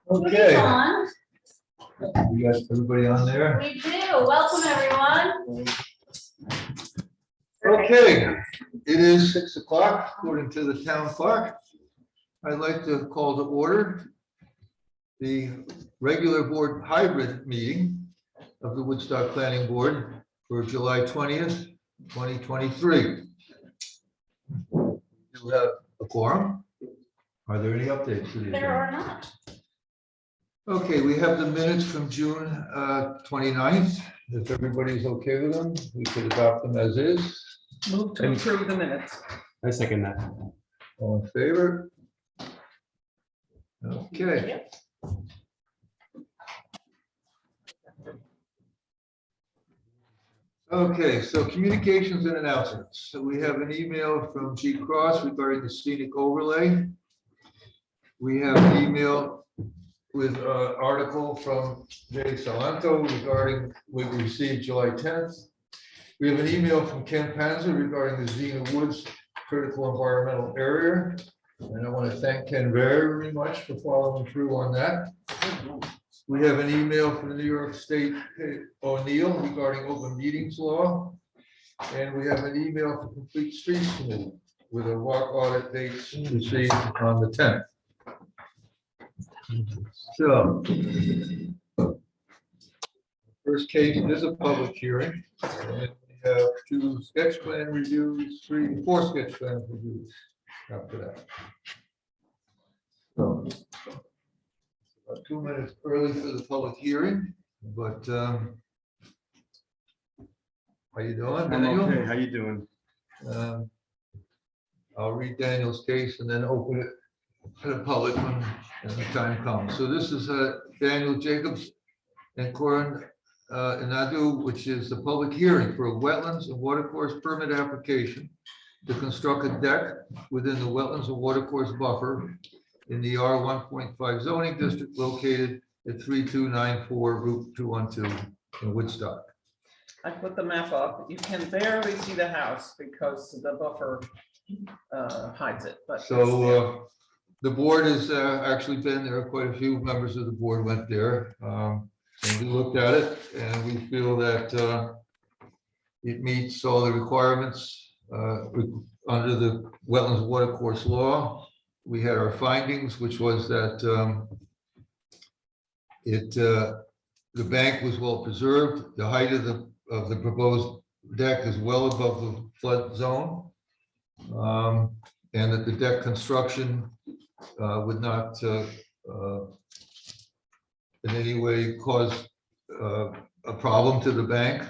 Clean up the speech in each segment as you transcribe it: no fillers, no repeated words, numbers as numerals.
Okay. On. We got everybody on there. We do. Welcome, everyone. Okay, it is 6 o'clock according to the town clock. I'd like to call to order the regular board hybrid meeting of the Woodstock Planning Board for July 20th, 2023. Do you have a quorum? Are there any updates to the There agenda? are not. Okay, we have the minutes from June 29th. If everybody's okay with them, we could adopt them as is. Move to approve the minutes. I second that. All in favor? Okay. Okay, so communications and announcements. So we have an email from G. Cross regarding the scenic overlay. We have an email with an article from Jay Salanto regarding what we received July 10th. We have an email from Ken Panzer regarding the Xena Woods critical environmental area. And I want to thank Ken very much for following through on that. We have an email from the New York State O'Neill regarding open meetings law. And we have an email from Complete Streets Committee with a walk audit date received on the 10th. So, first case is a public hearing. And we have 2 sketch plan reviews, 4 sketch plan reviews after that. So, about 2 minutes early for the public hearing, but how you doing? I'm Daniel? okay. How you doing? I'll read Daniel's case and then open it to the public when the time comes. So this is Daniel Jacobs and Corin Inadu, which is the public hearing for a wetlands and watercourse permit application to construct a deck within the wetlands and watercourse buffer in the R 1.5 zoning district located at 3294 Route 212 in Woodstock. I put the map up. You can barely see the house because the buffer hides it, but. So the board has actually been there. Quite a few members of the board went there. And we looked at it and we feel that it meets all the requirements under the wetlands watercourse law. We had our findings, which was that the bank was well preserved. The height of the proposed deck is well above the flood zone, and that the deck construction would not in any way cause a problem to the bank,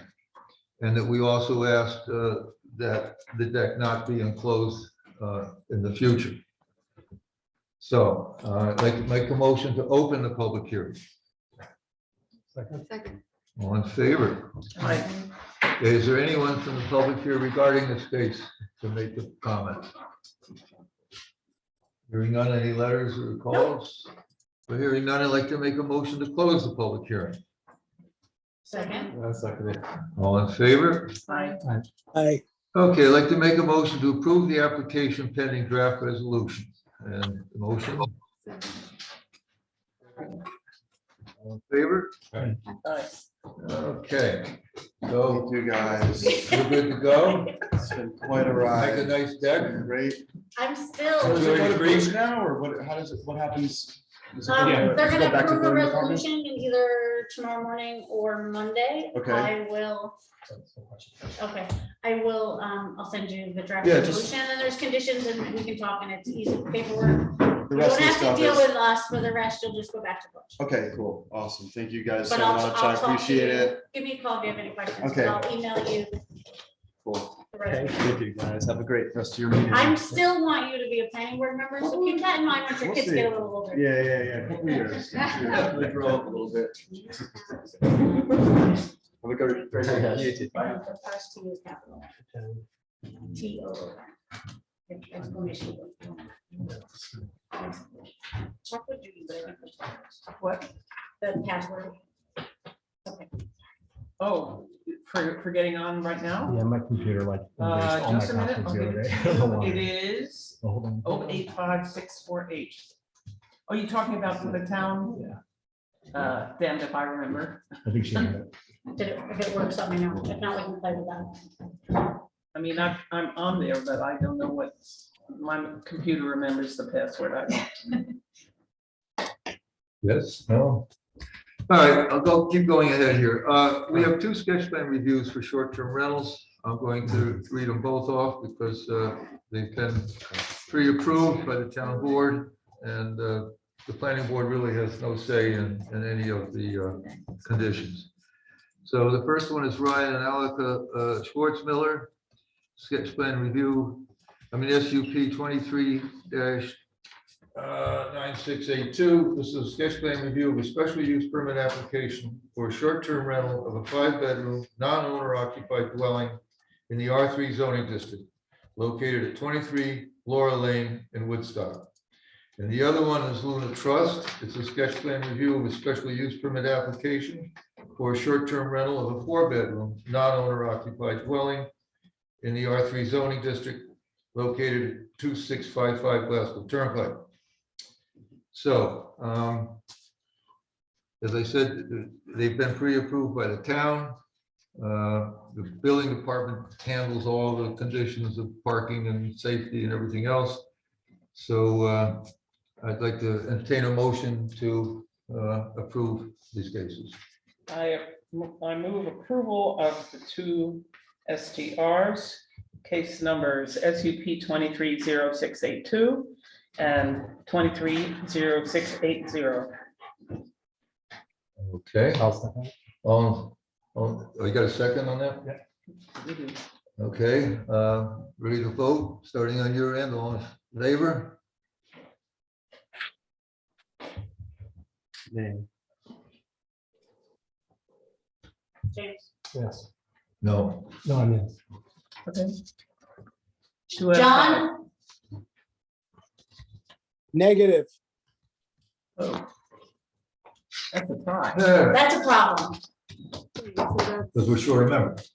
and that we also asked that the deck not be enclosed in the future. So I'd like to make a motion to open the public hearing. Second. All in favor? Right. Is there anyone from the public here regarding this case to make a comment? Hearing none, any letters or calls? For hearing none, I'd like to make a motion to close the public hearing. Second. I second it. All in favor? Aye. Aye. Okay, I'd like to make a motion to approve the application pending draft resolution. And the motion. All in favor? Aye. Okay, so Thank you guys. we're good to go. It's been quite a Make a ride. nice deck. Great. I'm So still. does it go to bridge now, or what? How does it? What happens? Does it go- They're does it gonna go back to approve a building department? resolution in either tomorrow morning or Monday. Okay. I will. Okay, I will, I'll send you the draft Yeah, just- resolution, and then there's conditions and we can talk, and it's easy paperwork. The You rest don't of the have to stuff deal is. with us, for the rest, you'll just go back to Butch. Okay, cool, awesome. Thank you guys so But I'll much. I talk to appreciate you. it. Give me a call if you have any questions, Okay. but I'll email you Cool. the rest. Thank you guys. Have a great rest of your meeting. I'm still want you to be a planning board member, so keep that in mind once your We'll kids see. get a little older. Yeah. Couple years. Definitely grow up a little bit. Have a great day. You too. Bye. The first T is capital. T-O. Exclamation. Check with Judy, but I think it's- What? the password. Okay. Oh, for getting on right now? Yeah, my computer like. erased all my Just a minute. passwords I'll the give other it day. to Hold you. on. It is Hold on. 085648. Oh, you talking about for the town? Yeah. Damned if I remember. I think she had it. If it works, let me know. If not, we can play with that. I mean, I'm on there, but I don't know what, my computer remembers the password. I don't. Yes, no. All right, keep going ahead here. We have two sketch plan reviews for short-term rentals. I'm going to read them both off because they've been pre-approved by the town board, and the planning board really has no say in any of the conditions. So the first one is Ryan and Alika Schwartzmiller, sketch plan review. SUP 23-9682. This is a sketch plan review of a special use permit application for a short-term rental of a 5-bedroom, non-owner occupied dwelling in the R3 zoning district, located at 23 Laura Lane in Woodstock. And the other one is Luna Trust. It's a sketch plan review of a special use permit application for a short-term rental of a 4-bedroom, non-owner occupied dwelling in the R3 zoning district, located at 2655 Glasgow Turnpike. So, as I said, they've been pre-approved by the town. The building department handles all the conditions of parking and safety and everything else. So I'd like to entertain a motion to approve these cases. I move approval of the two STRs, case numbers SUP 230682 and 230680. Okay. I'll second. You got a second on that? Okay, ready to vote, starting on your end, all in favor? James. Yes. No. No, I'm yes. Okay. 2 out of 5. John, Negative. Oh. That's a tie. that's a problem. Because we're short of members.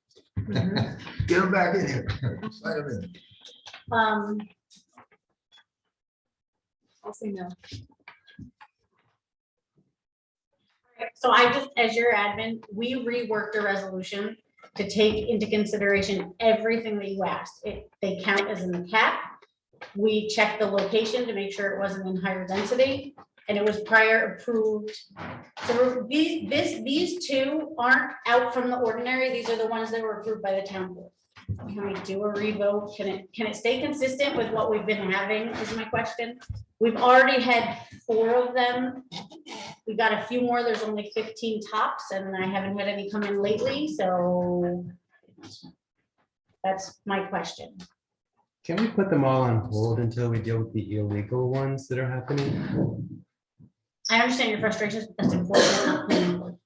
Get them back in here. Sign them in. I'll say no. So as your admin, we reworked a resolution to take into consideration everything that you asked. They count as in the cap. We checked the location to make sure it wasn't in higher density, and it was prior approved. So these two aren't out from the ordinary. These are the ones that were approved by the town board. Can we do a revote? Can it stay consistent with what we've been having is my question. We've already had 4 of them. We got a few more. There's only 15 tops, and I haven't had any come in lately. So that's my question. Can we put them all on hold until we deal with the illegal ones that are happening? I understand your frustrations, but that's important. Not planning board.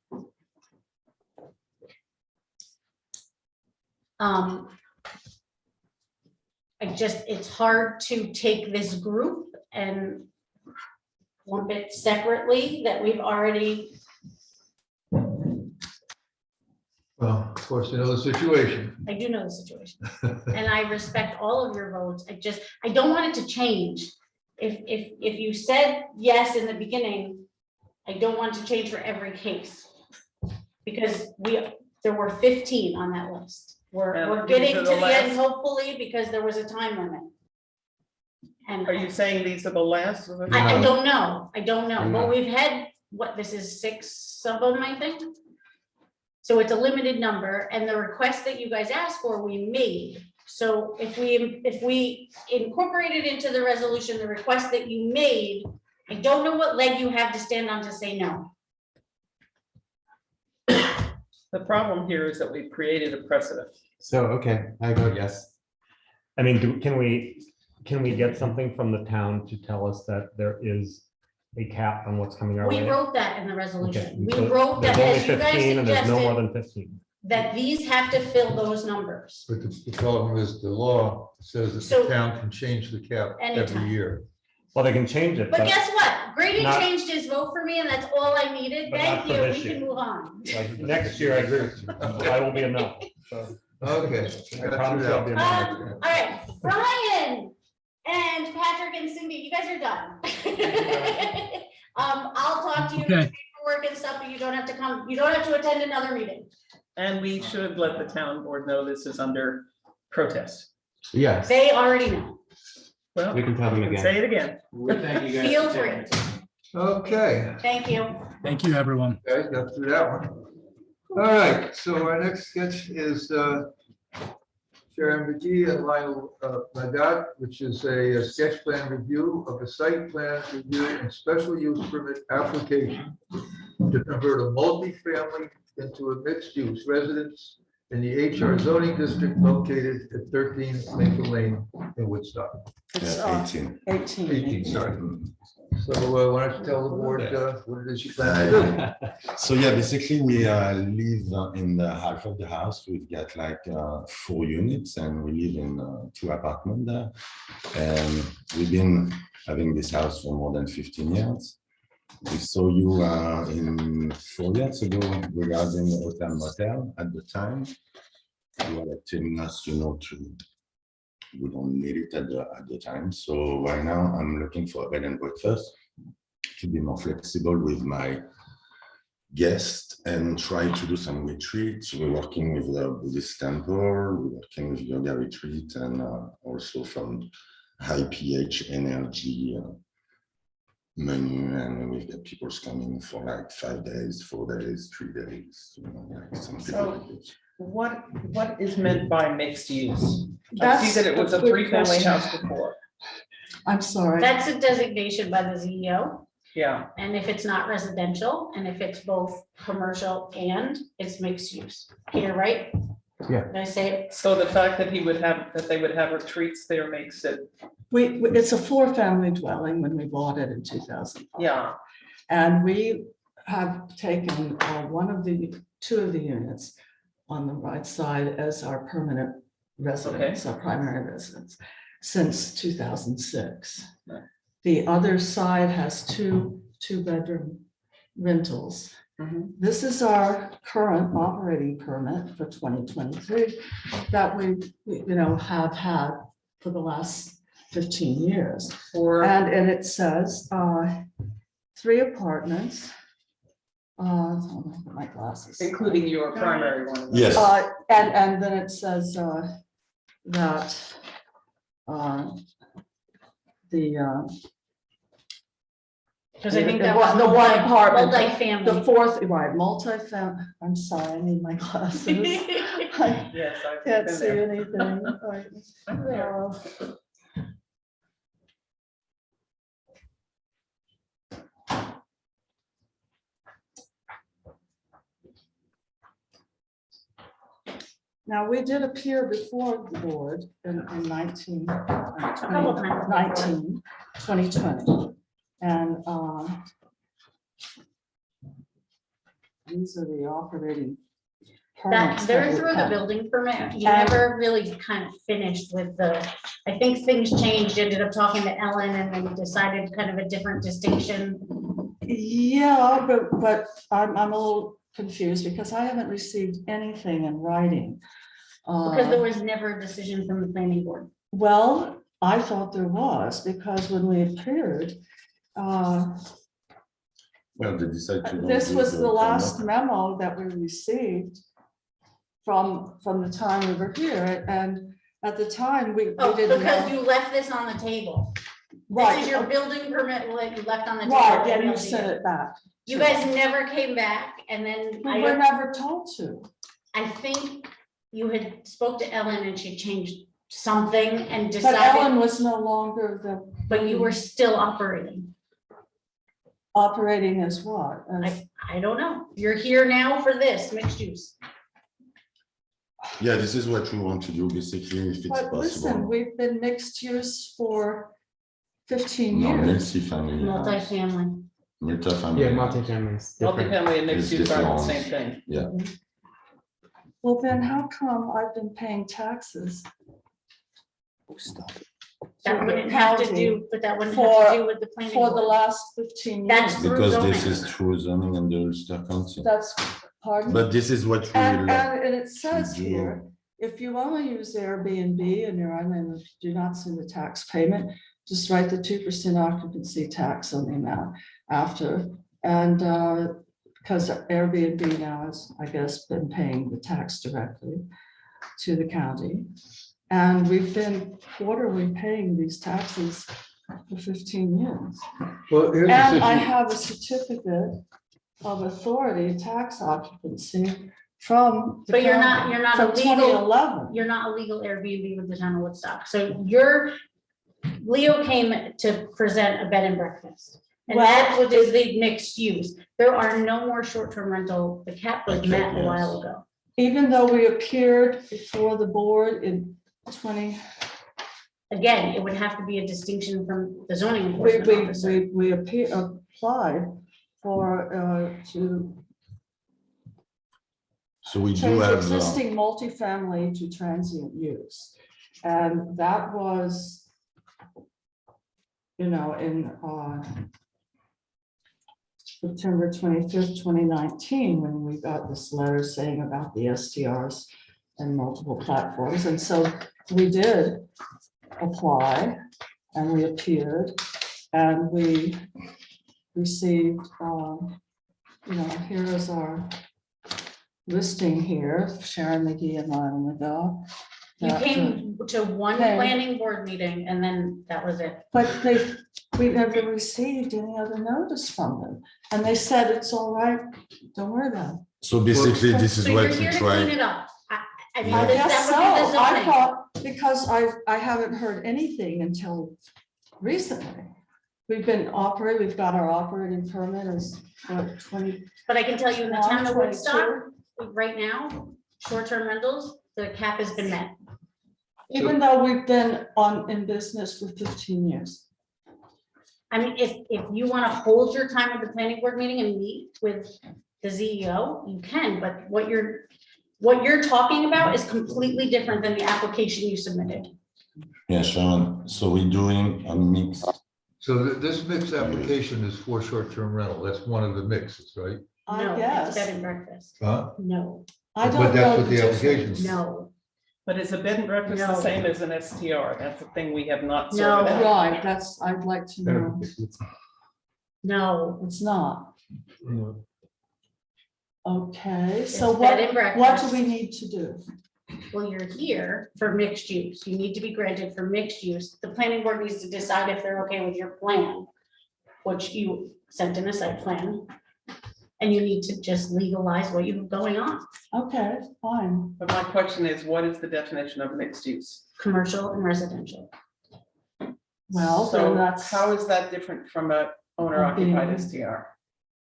It's hard to take this group and lump it separately that we've already. Well, of course, you know the situation. I do know the situation, and I respect all of your votes. I don't want it to change. If you said yes in the beginning, I don't want to change for every case. Because there were 15 on that list. We're getting to the end, hopefully, because there was a time limit. And Are you saying these are the last? I don't know. But we've had, this is 6 of them, I think. So it's a limited number, and the request that you guys asked for, we made. So if we incorporated into the resolution, the request that you made, I don't know what leg you have to stand on to say no. The problem here is that we've created a precedent. So, okay, I vote yes. I mean, can we get something from the town to tell us that there is a cap on what's coming our We way? wrote that in the Okay, resolution. We so wrote that, there's only as you guys 15 and there's no more suggested, than 15. that these have to fill those numbers. But the problem is the law says that So- the town can change the cap Anytime. every year. Well, they can change it, But but guess what? Grady Not- changed his vote for me, and that's all I needed. But Thank not for you. this We can year. move on. like, next year I agree with you. I will be a no. So Okay. I promise you I'll be a no. All right, Brian. And Patrick and Cindy, you guys are done. I'll talk to you Okay. paperwork and stuff, but you don't have to come, you don't have to attend another meeting. And we should let the town board know this is under protest. Yes, They already know. Well, we can tell them again. say it again. We thank you guys. Feel for taking free. it. Okay, Thank you. Thank you, everyone. guys got through that one. All right, so our next sketch is Sharon McGee and Lionel Magat, which is a sketch plan review of a site plan review and special use permit application to convert a multifamily into a mixed-use residence in the HR zoning district located at 13 Maple Lane in Woodstock. It's 18. 18, sorry. So why don't you tell the board what it is you plan to do? So yeah, basically we live in the half of the house. We've got like 4 units and we live in 2 apartments there. And we've been having this house for more than 15 years. We saw you in 4 years ago regarding the hotel motel at the time. You were telling us, you know, we don't need it at the time. So right now I'm looking for a bed and breakfast to be more flexible with my guests and try to do some retreats. We're working with the Buddhist temple, we're working with yoga retreat and also from high pH energy menu, and we've got people coming for like 5 days, 4 days, 3 days, you know, like some people So- like this. What is meant by mixed use? I That's see that it was a a good 3-family question. house before. I'm sorry. That's a designation by the CEO. Yeah, And if it's not residential, and if it's both commercial and it's mixed use, Peter, right? Yeah. Did I say it? so the fact that they would have retreats there makes it, It's a 4-family dwelling when we bought it in 2005. yeah, And we have taken 2 of the units on the right side as our permanent residence, our primary residence, since 2006. Right. The other side has 2 2-bedroom rentals. Mhm. This is our current operating permit for 2023 that we, have had for the last 15 years. And it says 3 apartments. Hold on, my glasses. including your primary one. Yes. And then it says that Because I think The that was one- the one apartment, the multifamily. 4th, right, multi-family, I'm sorry, I need my glasses. I Yes, I've can't been see there. anything. Right. I'm there. Now, we did appear before the board in 2020. And these are the operating That, permits. they're we through the have. building permit. You never really kind of finished with I think things changed, ended up talking to Ellen and then decided kind of a different distinction. Yeah, but I'm a little confused because I haven't received anything in writing. Because there was never a decision from the planning board. Well, I thought there was, because when we appeared, Well, they decided to. this do was the last permit. memo that we received from the time we were here, and at the time, we Oh, didn't because know. you left this on the table. This Right, is your building permit, what you left on the table. right, and you Building sent it. it back. You guys never came back and then We were never told to. I think you had spoke to Ellen and she changed something and But decided, Ellen was no longer but you were still operating. operating as what? As- I don't know. You're here now for this mixed use. Yeah, this is what we want to do, basically, if it's But listen, possible. we've been mixed use for 15 No, years. multi-family. house. Multifamily. Multi-family. Yeah, house. multifamilies. different. Multifamily and mixed use are the It's same thing. Well, then how come I've been paying taxes? That to the wouldn't have to county do, but that wouldn't have to do with the planning For the board. last 15 That's years? through Because this zoning. is true zoning and the Ulster County. That's, pardon? But this is what we will. And it says do. here, if you only use Airbnb and you're on and do not send the tax payment, just write the 2% occupancy tax on the amount after. And because Airbnb now has, I guess, been paying the tax directly to the county. And we've been quarterly paying these taxes for 15 years. Well, here's the And I situation. have a certificate of authority, tax occupancy from. the But you're county not From a legal, 2011. you're not a legal Airbnb with the town of Woodstock. So Leo came to present a bed and breakfast. And Well, that's what is the mixed use. There are no more short-term rental. The cap was Okay, met a yes. while ago. Even though we appeared before the board in 20, Again, it would have to be a distinction from the zoning we, enforcement officer. we applied for, to So we do change have, existing multifamily to transient use. And that was, you know, in September 25th, 2019, when we got this letter saying about the STRs and multiple platforms. And so we did apply and we appeared and we received, you know, here is our listing here, Sharon McGee and Lionel McGill. You came to one Okay. planning board meeting and then that was it. But we never received any other notice from them. And they said, it's all right, don't worry about it. so basically, this is So you're what we here to clean try. it up. I mean, Yeah. I that guess would so. be the I zoning. thought, because I haven't heard anything until recently. We've been operating, we've got our operating permit is what, 20. But I can tell you in the town of 22? Woodstock, right now, short-term rentals, the cap has been met. Even though we've been in business for 15 years. I mean, if you want to hold your time at the planning board meeting and meet with the CEO, you can, but what you're talking about is completely different than the application you submitted. Yeah, Sharon, so we're doing a mix. So this mixed application is for short-term rental. That's one of the mixes, right? I No, it's guess. bed and breakfast. Huh? No, I But don't that's know what the difference. application is. no, But is a bed and breakfast the No. same as an STR? That's the thing we have not No. sorted out. Right, that's, I'd like to know. no. It's not. Okay, It's so bed and what breakfast. do we need to do? Well, you're here for mixed use. You need to be granted for mixed use. The planning board needs to decide if they're okay with your plan, which you sent in a site plan. And you need to just legalize what you have going on, Okay, fine. But my question is, what is the definition of mixed use? commercial and residential. Well, So then that's, how is that different from a owner occupied being- STR?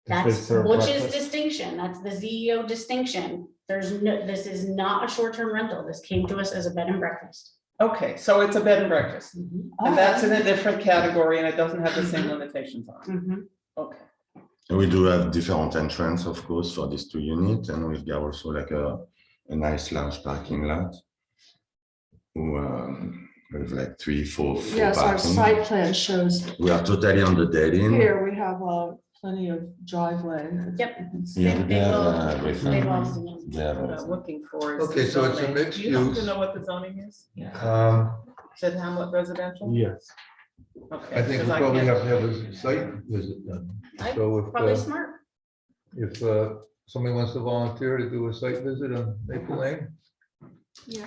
That's, serve which is breakfast? distinction. That's the ZEO distinction. There's no, this is not a short-term rental. This came to us as a bed and breakfast. Okay, so it's a bed and breakfast, and that's in okay. a different category and it doesn't have the same limitations on it. Mhm. Okay. And we do have different entrance, of course, for these two units, and we've got also like a nice large parking lot. With like four Yes, our parking. site plan shows, We are totally on the dead end. here we have plenty of driveway. Yep. Yeah, They they have will- everything. They've all seen it. They have What I'm everything. looking for is. Okay, the so it's a zoning. mixed Do you happen to use. know what the zoning is? Um, Said Hamlet residential? Yes. Okay. I think we 'cause probably can't- have to have a site visit done. I- So Probably smart. if somebody wants to volunteer to do a site visit on Maple Lane. Yeah.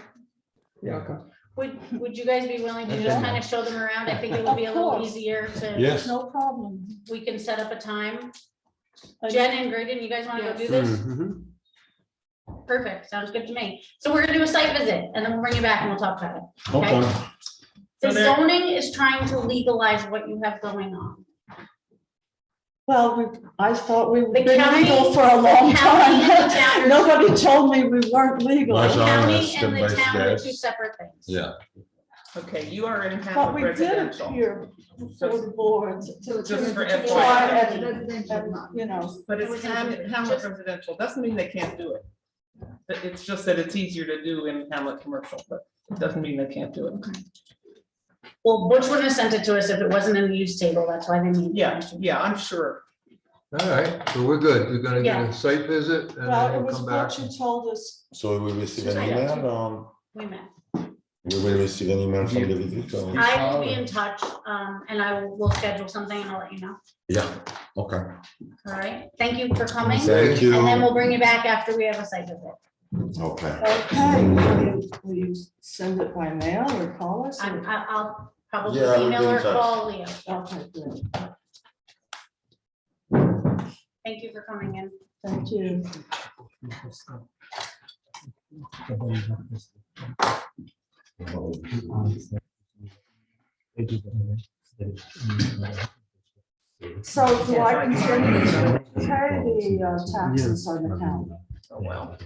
Yeah. Okay. Would you guys be willing to just Okay. kind of show them around? I think it would be a Of little course. easier to, Yes, No problem. we can set up a time. Jen and Graydon, you guys want to go do this? Perfect, sounds good to me. So we're gonna do a site visit and then we'll bring you back and we'll talk about it. okay. The So there- zoning is trying to legalize what you have going on. Well, I thought we've The been county- legal for a long the county and the time. town- Nobody told me we weren't legal. Well, The John, county step and the by town are two steps. separate things. Yeah, Okay, you are in But Hamlet we did residential. appear before the board to Just for try FYI. and, you know, But It it's was Hamlet included. Just- residential, doesn't mean they can't do it. But it's just that it's easier to do in Hamlet commercial, but it doesn't mean they can't do it. Well, Butch wouldn't have sent it to us if it wasn't in the use table, that's why they need. Yeah, yeah, I'm sure. All right, so we're good. We're gonna get Yeah. a site visit and well, then it we'll was come back. what you told us. so we will receive an I got email or? we met. We will receive an email from the visitor. I will be in touch, and we'll schedule something and I'll let you know. Yeah, okay. All right, thank you for coming. Thank you. And then we'll bring you back after we have a site visit. Okay. Okay, will you send it by mail or call us? or- I'll probably Yeah, we'll be email in or touch. call Leo. Okay, good. Thank you for coming in. Thank you. So do I continue to pay the taxes on the county Oh, well.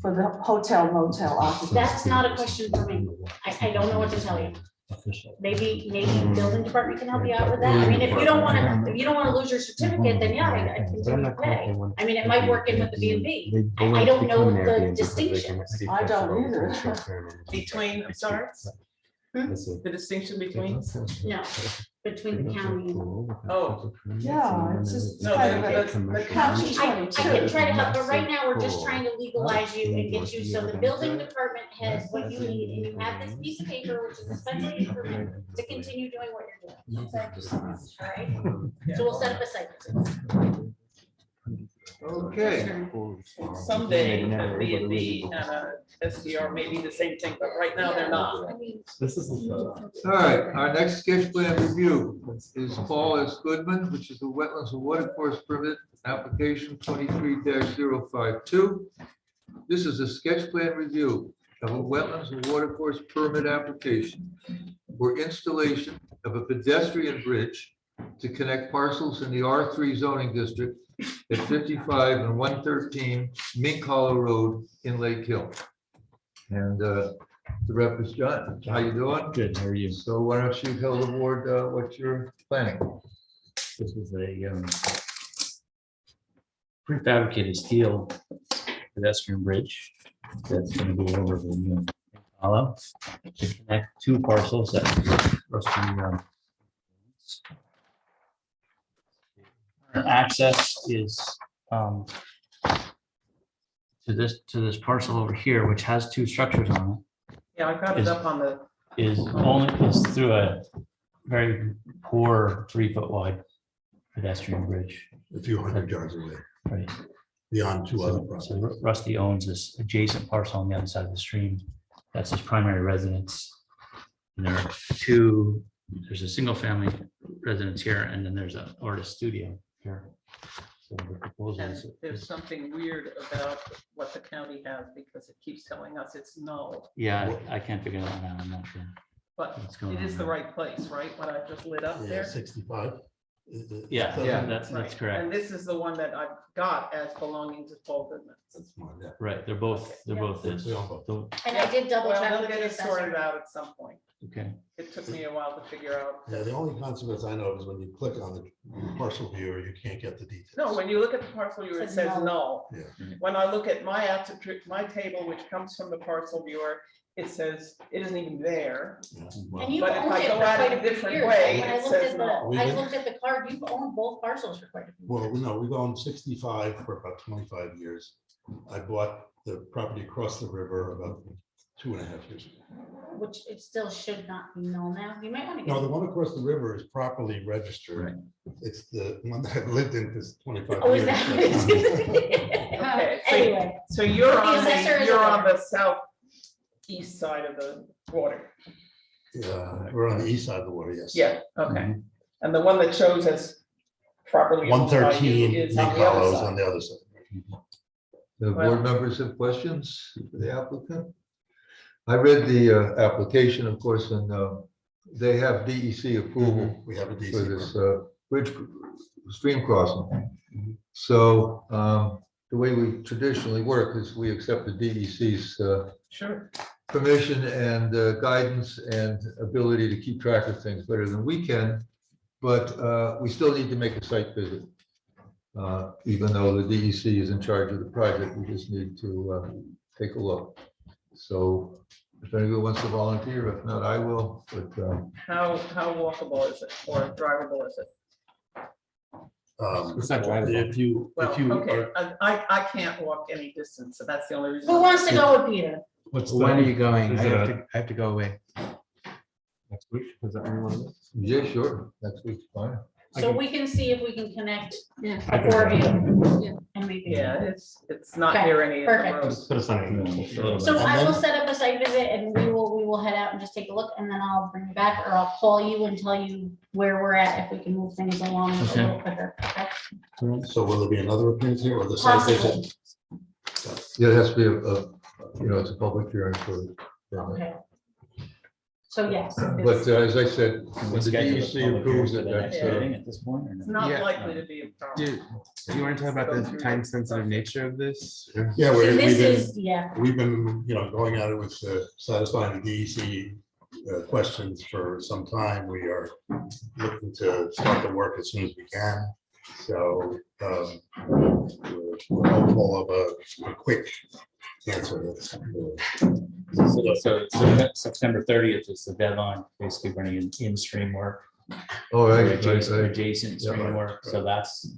for the hotel motel occupancy? That's not a question for me. I don't know what to tell you. Maybe the building department can help you out with that. I mean, if you don't wanna lose your certificate, then yeah, I continue to pay. I mean, it might work in with the B and B. I don't know the distinctions. I don't either. Between, I'm sorry, the distinction between, No, between the county and. Oh. Yeah, it's just No, kind of that's- a the county I can 22. try to help, but right now, we're just trying to legalize you and get you, so the building department has what you need, and you have this piece of paper, which is a special use permit, to continue doing what you're doing. All right, so we'll set up a site visit. Okay, Someday, a B and B and a SDR may be the same thing, but right now they're not. This is. all right, our next sketch plan review is Paul S. Goodman, which is the Wetlands and Watercourse Permit application 23-052. This is a sketch plan review of a wetlands and watercourse permit application for installation of a pedestrian bridge to connect parcels in the R3 zoning district at 55 and 113 Mink Hollow Road in Lake Hill. And the rep is John. How you doing? Good, how are you? So why don't you tell the board what you're planning? This is a prefabricated steel pedestrian bridge that's going to go over the hollow to connect two parcels that Rusty, access is to this parcel over here, which has two structures on Yeah, I got it up on the, it, is through a very poor 3-foot wide pedestrian bridge. A few hundred yards away, Right. beyond two other So properties. Rusty owns this adjacent parcel on the other side of the stream. That's his primary residence. And there are two, there's a single family residence here, and then there's an artist studio here. So the proposal and is, there's something weird about what the county has because it keeps telling us it's null, yeah, I can't figure that out. I'm not sure. but What's going it is on the there? right place, right? What I just lit up Yeah, there. 65. Yeah, Yeah. that's Right. correct. And this is the one that I've got as belonging to Paul Goodman. That's mine, yeah. Right, they're both this. We own both. So- And I did double Well, check they'll with get the it sorted assessor. out at some point. Okay, It took me a while to figure out. Yeah, the only consequence I know is when you click on the parcel viewer, you can't get the details. No, when you look at the parcel viewer, it Says says null. null. Yeah. When I look at my table, which comes from the parcel viewer, it says it isn't even there. Yeah, well, And you But if owned I it go for at it quite a a few different years. way, When I it looked says at no. I looked at the card, you've owned both parcels for quite a few years. Well, no, we've owned 65 for about 25 years. I bought the property across the river about 2.5 years ago. Which it still should not be null now. You might want to. No, the one across the river is properly registered. Right. It's the one that I've lived in for 25 Oh, is years. that? Okay, so- Anyway, So you're The on assessor the, is you're aware. on the southeast side of the water. We're on the east side of the water, yes. Yeah, okay. And the one that shows as properly owned by you 113 is Mink on the other Hollows side. on the other side. The Well- board members have questions for the applicant? I read the application, of course, and they have DEC approval We have a for DC. this bridge stream crossing. So the way we traditionally work is we accept the DEC's Sure. permission and guidance and ability to keep track of things better than we can. But we still need to make a site visit. Even though the DEC is in charge of the project, we just need to take a look. So if anyone wants to volunteer, if not, I will, but How walkable is it or drivable is it? It's not drivable. If you, Well, if you okay, are, I can't walk any distance, so that's the only reason. who wants to go with Peter? What's When are you the, going? is I it have a- to, I have to go away. next week? Is that when you want to? Yeah, sure, next week's fine. So we can see if we can connect Yeah. the four of you. And maybe. Yeah, it's not Okay, near any of the perfect. roads. Put us on an email. A little So bit. I will set up a site visit and we will head out and just take a look and then I'll bring you back or I'll call you and tell you where we're at, if we can move things along a Okay. little quicker. Okay? So will there be another appearance here or the site Possibly. visit? Yeah, it has to be it's a public hearing for. Okay. So yes. But as I said, Can we when the schedule a DEC public hearing approves for it, the next that's, meeting at this point or It's no? not Yeah. likely to be a problem. Do you want to talk about the time sensitive nature of this? or- Yeah, So we've this been, is, yeah, we've been, going at it with satisfying the DEC questions for some time. We are looking to start the work as soon as we can. So we're hopeful of a quick answer. So September 30th is the deadline, basically running in-stream work. all Or right. adjacent Yeah, stream right, work, so that's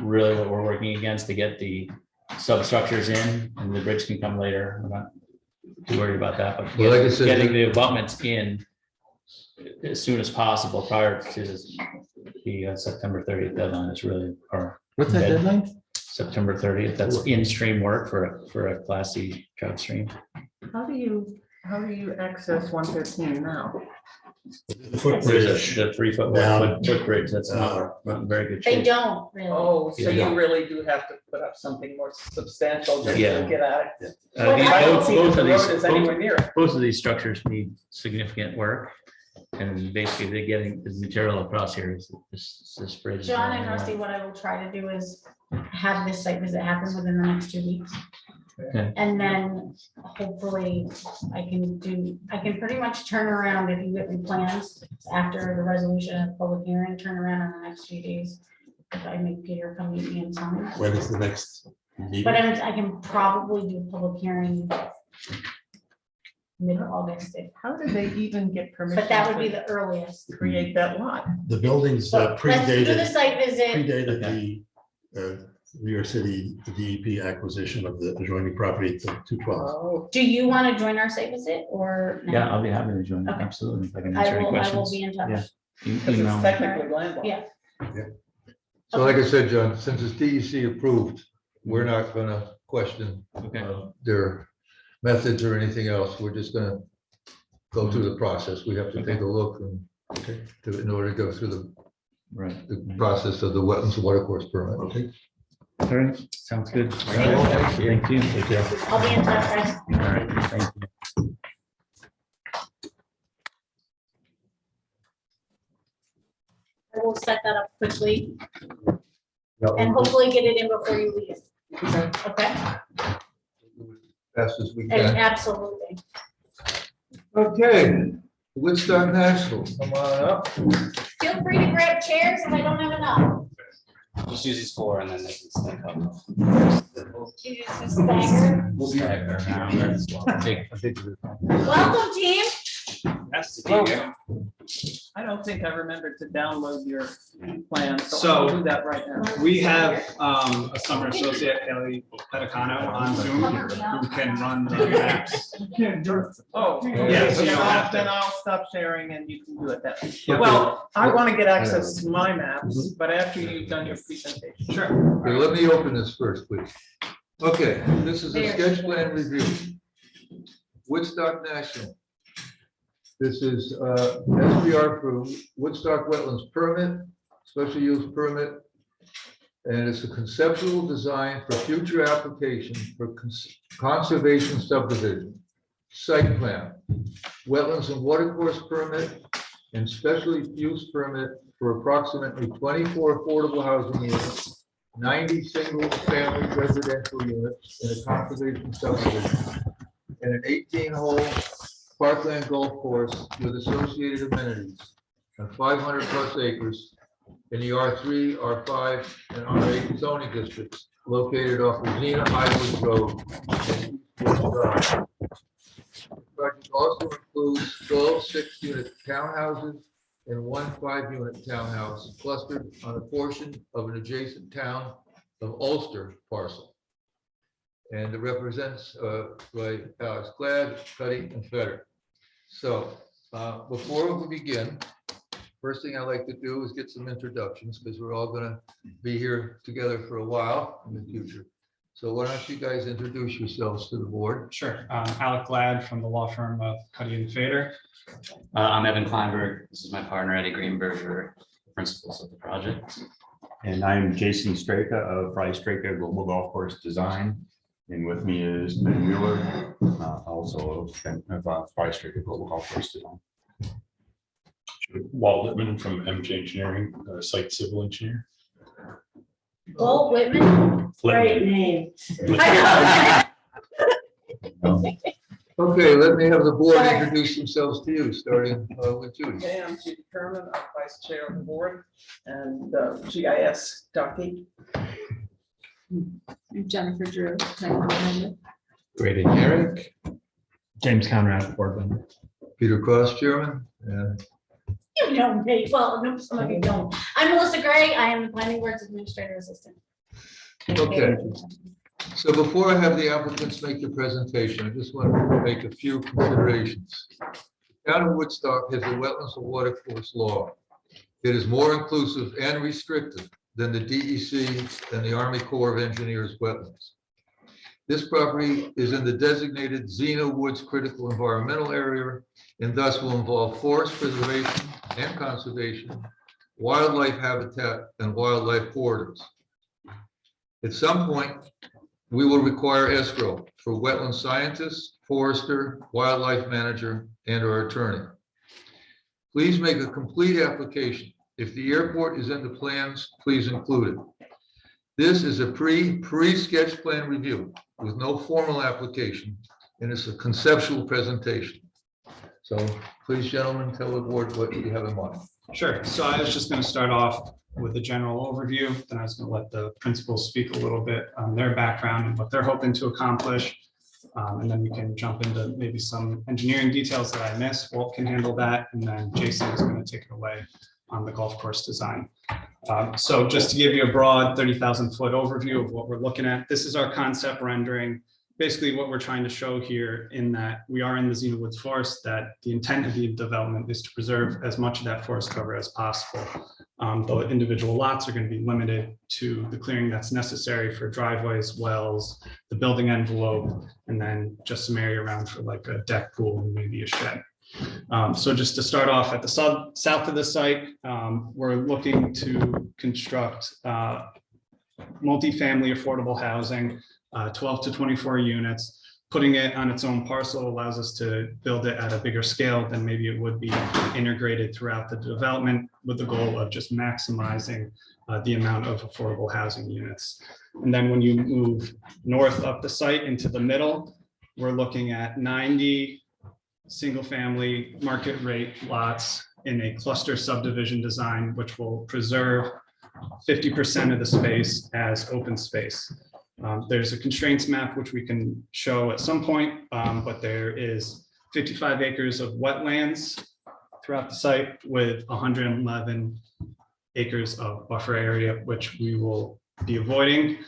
really what we're working against to get the substructures in, and the bridge can come later. I'm not too worried about that, but Well, like I said, getting the abutments in as soon as possible prior to the September 30th deadline is really our What's that Okay. deadline? September 30th. That's in-stream work for a Class C trout stream. How do you access 115 now? The There's footbridge, the 3-foot Down. footbridge that's not in very good they shape. don't really. Oh, so Yeah. you really do have to put up something more substantial just Yeah. to get out. But These- I don't both- see that both the of road these- is anywhere near it. Both of these structures need significant work. And basically they're getting the material across here is this bridge. John and Rusty, what I will try to do is have this site visit happen within the next 2 weeks. Okay. And then hopefully I can pretty much turn around if you get me plans after the resolution of public hearing, turn around in the next few days. If I make Peter come meet me in town. when is the next meeting? But I can probably do a public hearing mid-August, How did they even get permission? but that would be to the earliest. create that lot? The buildings So let's do the predated site visit. the New York City DEP acquisition of the adjoining property to 212. Oh, Do you want to join our site visit or? no? Yeah, I'll be happy to join. you, Okay. Absolutely. If I can answer I any will questions. be in Yeah. touch. because Email it's me. technically landlocked. Yeah. So like I said, John, since it's DEC approved, we're not gonna question Okay. their methods or anything else. We're just gonna go through the process. We have to take a look and in order to go through Right. the process of the wetlands and watercourse permit. Okay. All right. Sounds good. Thank you. Thank you. Take care. I'll be in touch, guys. All right. Thank you. I will set that up quickly and hopefully get it in before you leave. Okay? Fast as we And can. absolutely. Okay, Woodstock National, come on up. Feel free to grab chairs if I don't have enough. Just use these four and then they can stack up. You just stagger. Stagger around. Welcome, team. Nice to see you. I don't think I remembered to download your plan, so So- I'll do that right now. We have a summer associate, Kelly Pedicano, on Zoom, who can run the maps. Oh, Yeah, so you don't have to. then I'll stop sharing and you can do it then. Yep. Well, I want to get access to my maps, but after you've done your presentation. Sure. Okay, let me open this first, please. Okay, this is a sketch plan review. Woodstock National. This is SPR for Woodstock Wetlands Permit, Special Use Permit. And it's a conceptual design for future application for conservation subdivision. Site plan, wetlands and watercourse permit, and special use permit for approximately 24 affordable housing units, 90 single-family residential units in a conservation subdivision, and an 18-hole parkland golf course with associated amenities on 500 plus acres in the R3, R5, and R8 zoning districts located off of Xena Highwood Road and East Woods Drive. The project also includes 12 6-unit townhouses and 1 5-unit townhouse clustered on a portion of an adjacent town of Ulster parcel. and it represents by Alex Glad, Cuddy, and Feder. So before we begin, first thing I'd like to do is get some introductions because we're all going to be here together for a while in the future. So why don't you guys introduce yourselves to the board? Sure. Alec Glad from the law firm of Cuddy and Fader. I'm Evan Kleinberg. This is my partner, Eddie Greenberger, principals of the project. And I'm Jason Straka of Fry Straka Global Golf Course Design. And with me is Ben Mueller, also of Fry Straka Global Golf Course Design. Walt Whitman from MJ Engineering, site civil engineer. Walt Whitman, great name. Okay, let me have the board introduce themselves to you, starting with Judy. Okay, I'm Judy Kerman, I'm vice chair of the board, and GIS Ducky. Jennifer Drew. technical member. Grady Herrick, James Conrad, board member. Peter Cross, chairman, and You know me, well, no, some of you don't. I'm Melissa Gray, I am the planning board's administrative assistant. okay. So before I have the applicants make the presentation, I just want to make a few considerations. The Town of Woodstock has a wetlands and watercourse law. It is more inclusive and restrictive than the DEC and the Army Corps of Engineers wetlands. This property is in the designated Xena Woods Critical Environmental Area and thus will involve forest preservation and conservation, wildlife habitat, and wildlife corridors. At some point, we will require escrow for wetland scientists, forester, wildlife manager, and our attorney. Please make a complete application. If the airport is in the plans, please include it. This is a pre-sketch plan review with no formal application, and it's a conceptual presentation. So please, gentlemen, tell the board what you have in mind. Sure. So I was just going to start off with a general overview. Then I was going to let the principals speak a little bit on their background and what they're hoping to accomplish. And then we can jump into maybe some engineering details that I missed. Walt can handle that. And then Jason is going to take it away on the golf course design. So just to give you a broad 30,000 foot overview of what we're looking at, this is our concept rendering. Basically what we're trying to show here in that we are in the Xena Woods Forest, that the intent of the development is to preserve as much of that forest cover as possible. The individual lots are going to be limited to the clearing that's necessary for driveways, wells, the building envelope, and then just some area around for like a deck, pool, and maybe a shed. So just to start off at the south of the site, we're looking to construct multifamily affordable housing, 12 to 24 units. Putting it on its own parcel allows us to build it at a bigger scale than maybe it would be integrated throughout the development, with the goal of just maximizing the amount of affordable housing units. And then when you move north up the site into the middle, we're looking at 90 single-family market rate lots in a cluster subdivision design, which will preserve 50% of the space as open space. There's a constraints map, which we can show at some point, but there is 55 acres of wetlands throughout the site with 111 acres of buffer area, which we will be avoiding.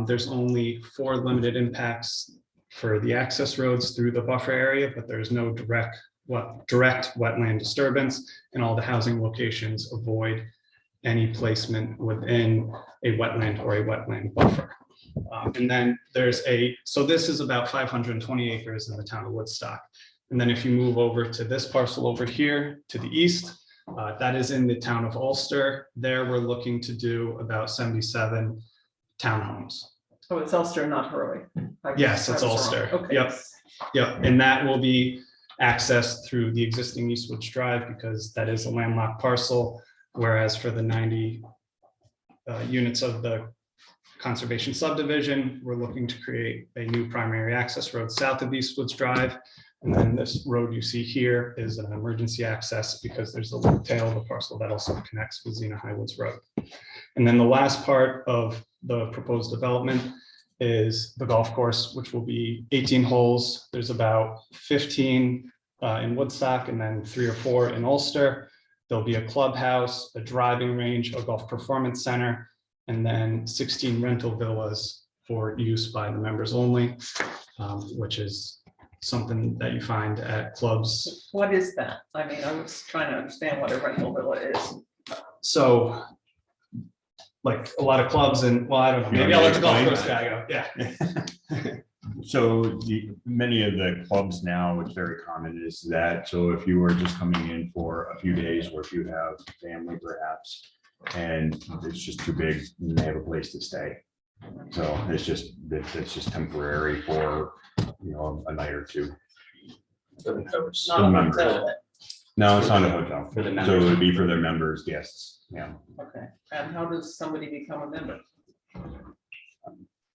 There's only 4 limited impacts for the access roads through the buffer area, but there's no direct wetland disturbance, and all the housing locations avoid any placement within a wetland or a wetland buffer. And then so this is about 520 acres in the town of Woodstock. And then if you move over to this parcel over here to the east, that is in the town of Ulster. There we're looking to do about 77 townhomes. Oh, it's Ulster, not Hurley. Yes, it's Ulster. Okay. Yep. And that will be accessed through the existing Eastwoods Drive because that is a landlocked parcel. Whereas for the 90 units of the conservation subdivision, we're looking to create a new primary access road south of Eastwoods Drive. And then this road you see here is an emergency access because there's a little tail of the parcel that also connects with Xena Highwoods Road. And then the last part of the proposed development is the golf course, which will be 18 holes. There's about 15 in Woodstock and then 3 or 4 in Ulster. There'll be a clubhouse, a driving range, a golf performance center, and then 16 rental villas for use by the members only, which is something that you find at clubs. What is that? I mean, I was trying to understand what a rental villa is. So like a lot of clubs and, well, I don't know, maybe I'll let the golf course guy go. Yeah. So many of the clubs now, it's very common is that, so if you were just coming in for a few days, or if you have family perhaps, and it's just too big, and they have a place to stay. So it's just temporary for, a night or two. Not a members. hotel. No, it's not a hotel. For the So members. it would be for their members, guests, yeah. Okay, and how does somebody become a member?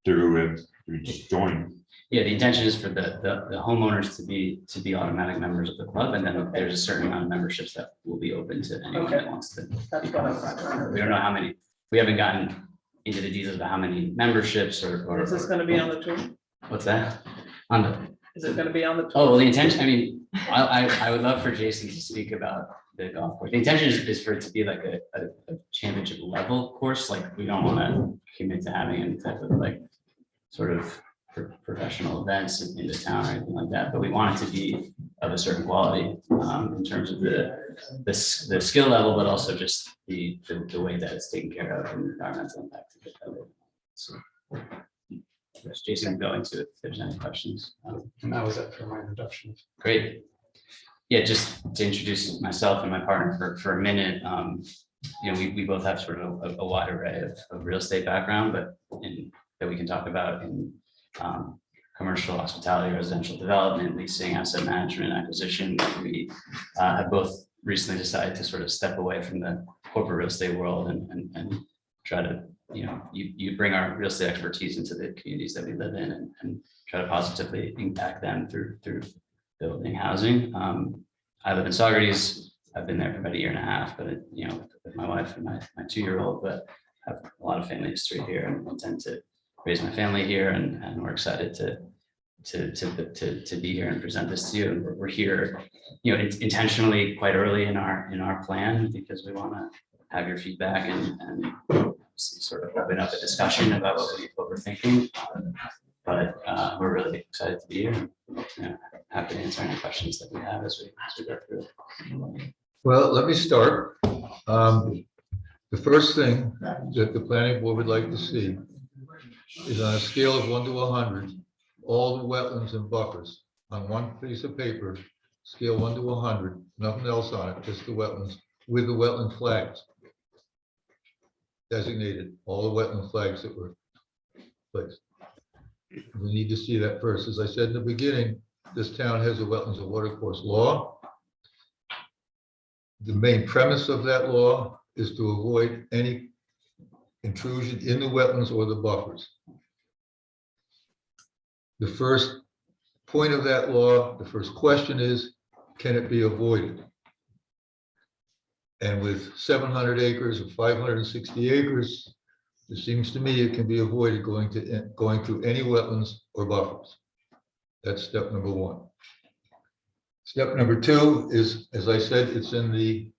Through, you just join. Yeah, the intention is for the homeowners to be automatic members of the club, and then there's a certain amount of memberships that will be open to anyone that wants to. That's what I'm trying to We don't know how many, we haven't gotten into the details about how many memberships or. Is this gonna be on the tour? What's that? On the, Is it gonna be on the tour? oh, well, the intention, I mean, I would love for Jason to speak about the golf course. The intention is for it to be like a championship level course, like we don't want to commit to having any type of like sort of professional events in the town or anything like that, but we want it to be of a certain quality in terms of the skill level, but also just the way that it's taken care of and the environmental impact. So Jason can go into it if there's any questions. And that was it for my introduction. Great. Yeah, just to introduce myself and my partner for a minute. We both have sort of a wide array of real estate background, but that we can talk about in commercial, hospitality, residential development, leasing, asset management, acquisition. We have both recently decided to sort of step away from the corporate real estate world and try to, you bring our real estate expertise into the communities that we live in and try to positively impact them through building housing. I live in Saugerties. I've been there for about a year and a half, but with my wife and my 2-year-old, but have a lot of family history here and intend to raise my family here, and we're excited to be here and present this to you. And we're here, it's intentionally quite early in our plan because we want to have your feedback and sort of open up a discussion about what we're thinking. But we're really excited to be here. Happy to answer any questions that we have as we go through it. Well, let me start. The first thing that the planning board would like to see is on a scale of 1 to 100, all the wetlands and buffers on one piece of paper, scale 1 to 100, nothing else on it, just the wetlands with the wetland flags designated, all the wetland flags that were placed. We need to see that first. As I said in the beginning, this town has a wetlands and watercourse law. The main premise of that law is to avoid any intrusion in the wetlands or the buffers. The first point of that law, the first question is, can it be avoided? And with 700 acres or 560 acres, it seems to me it can be avoided going through any wetlands or buffers. That's step number 1. Step number 2 is, as I said, it's in the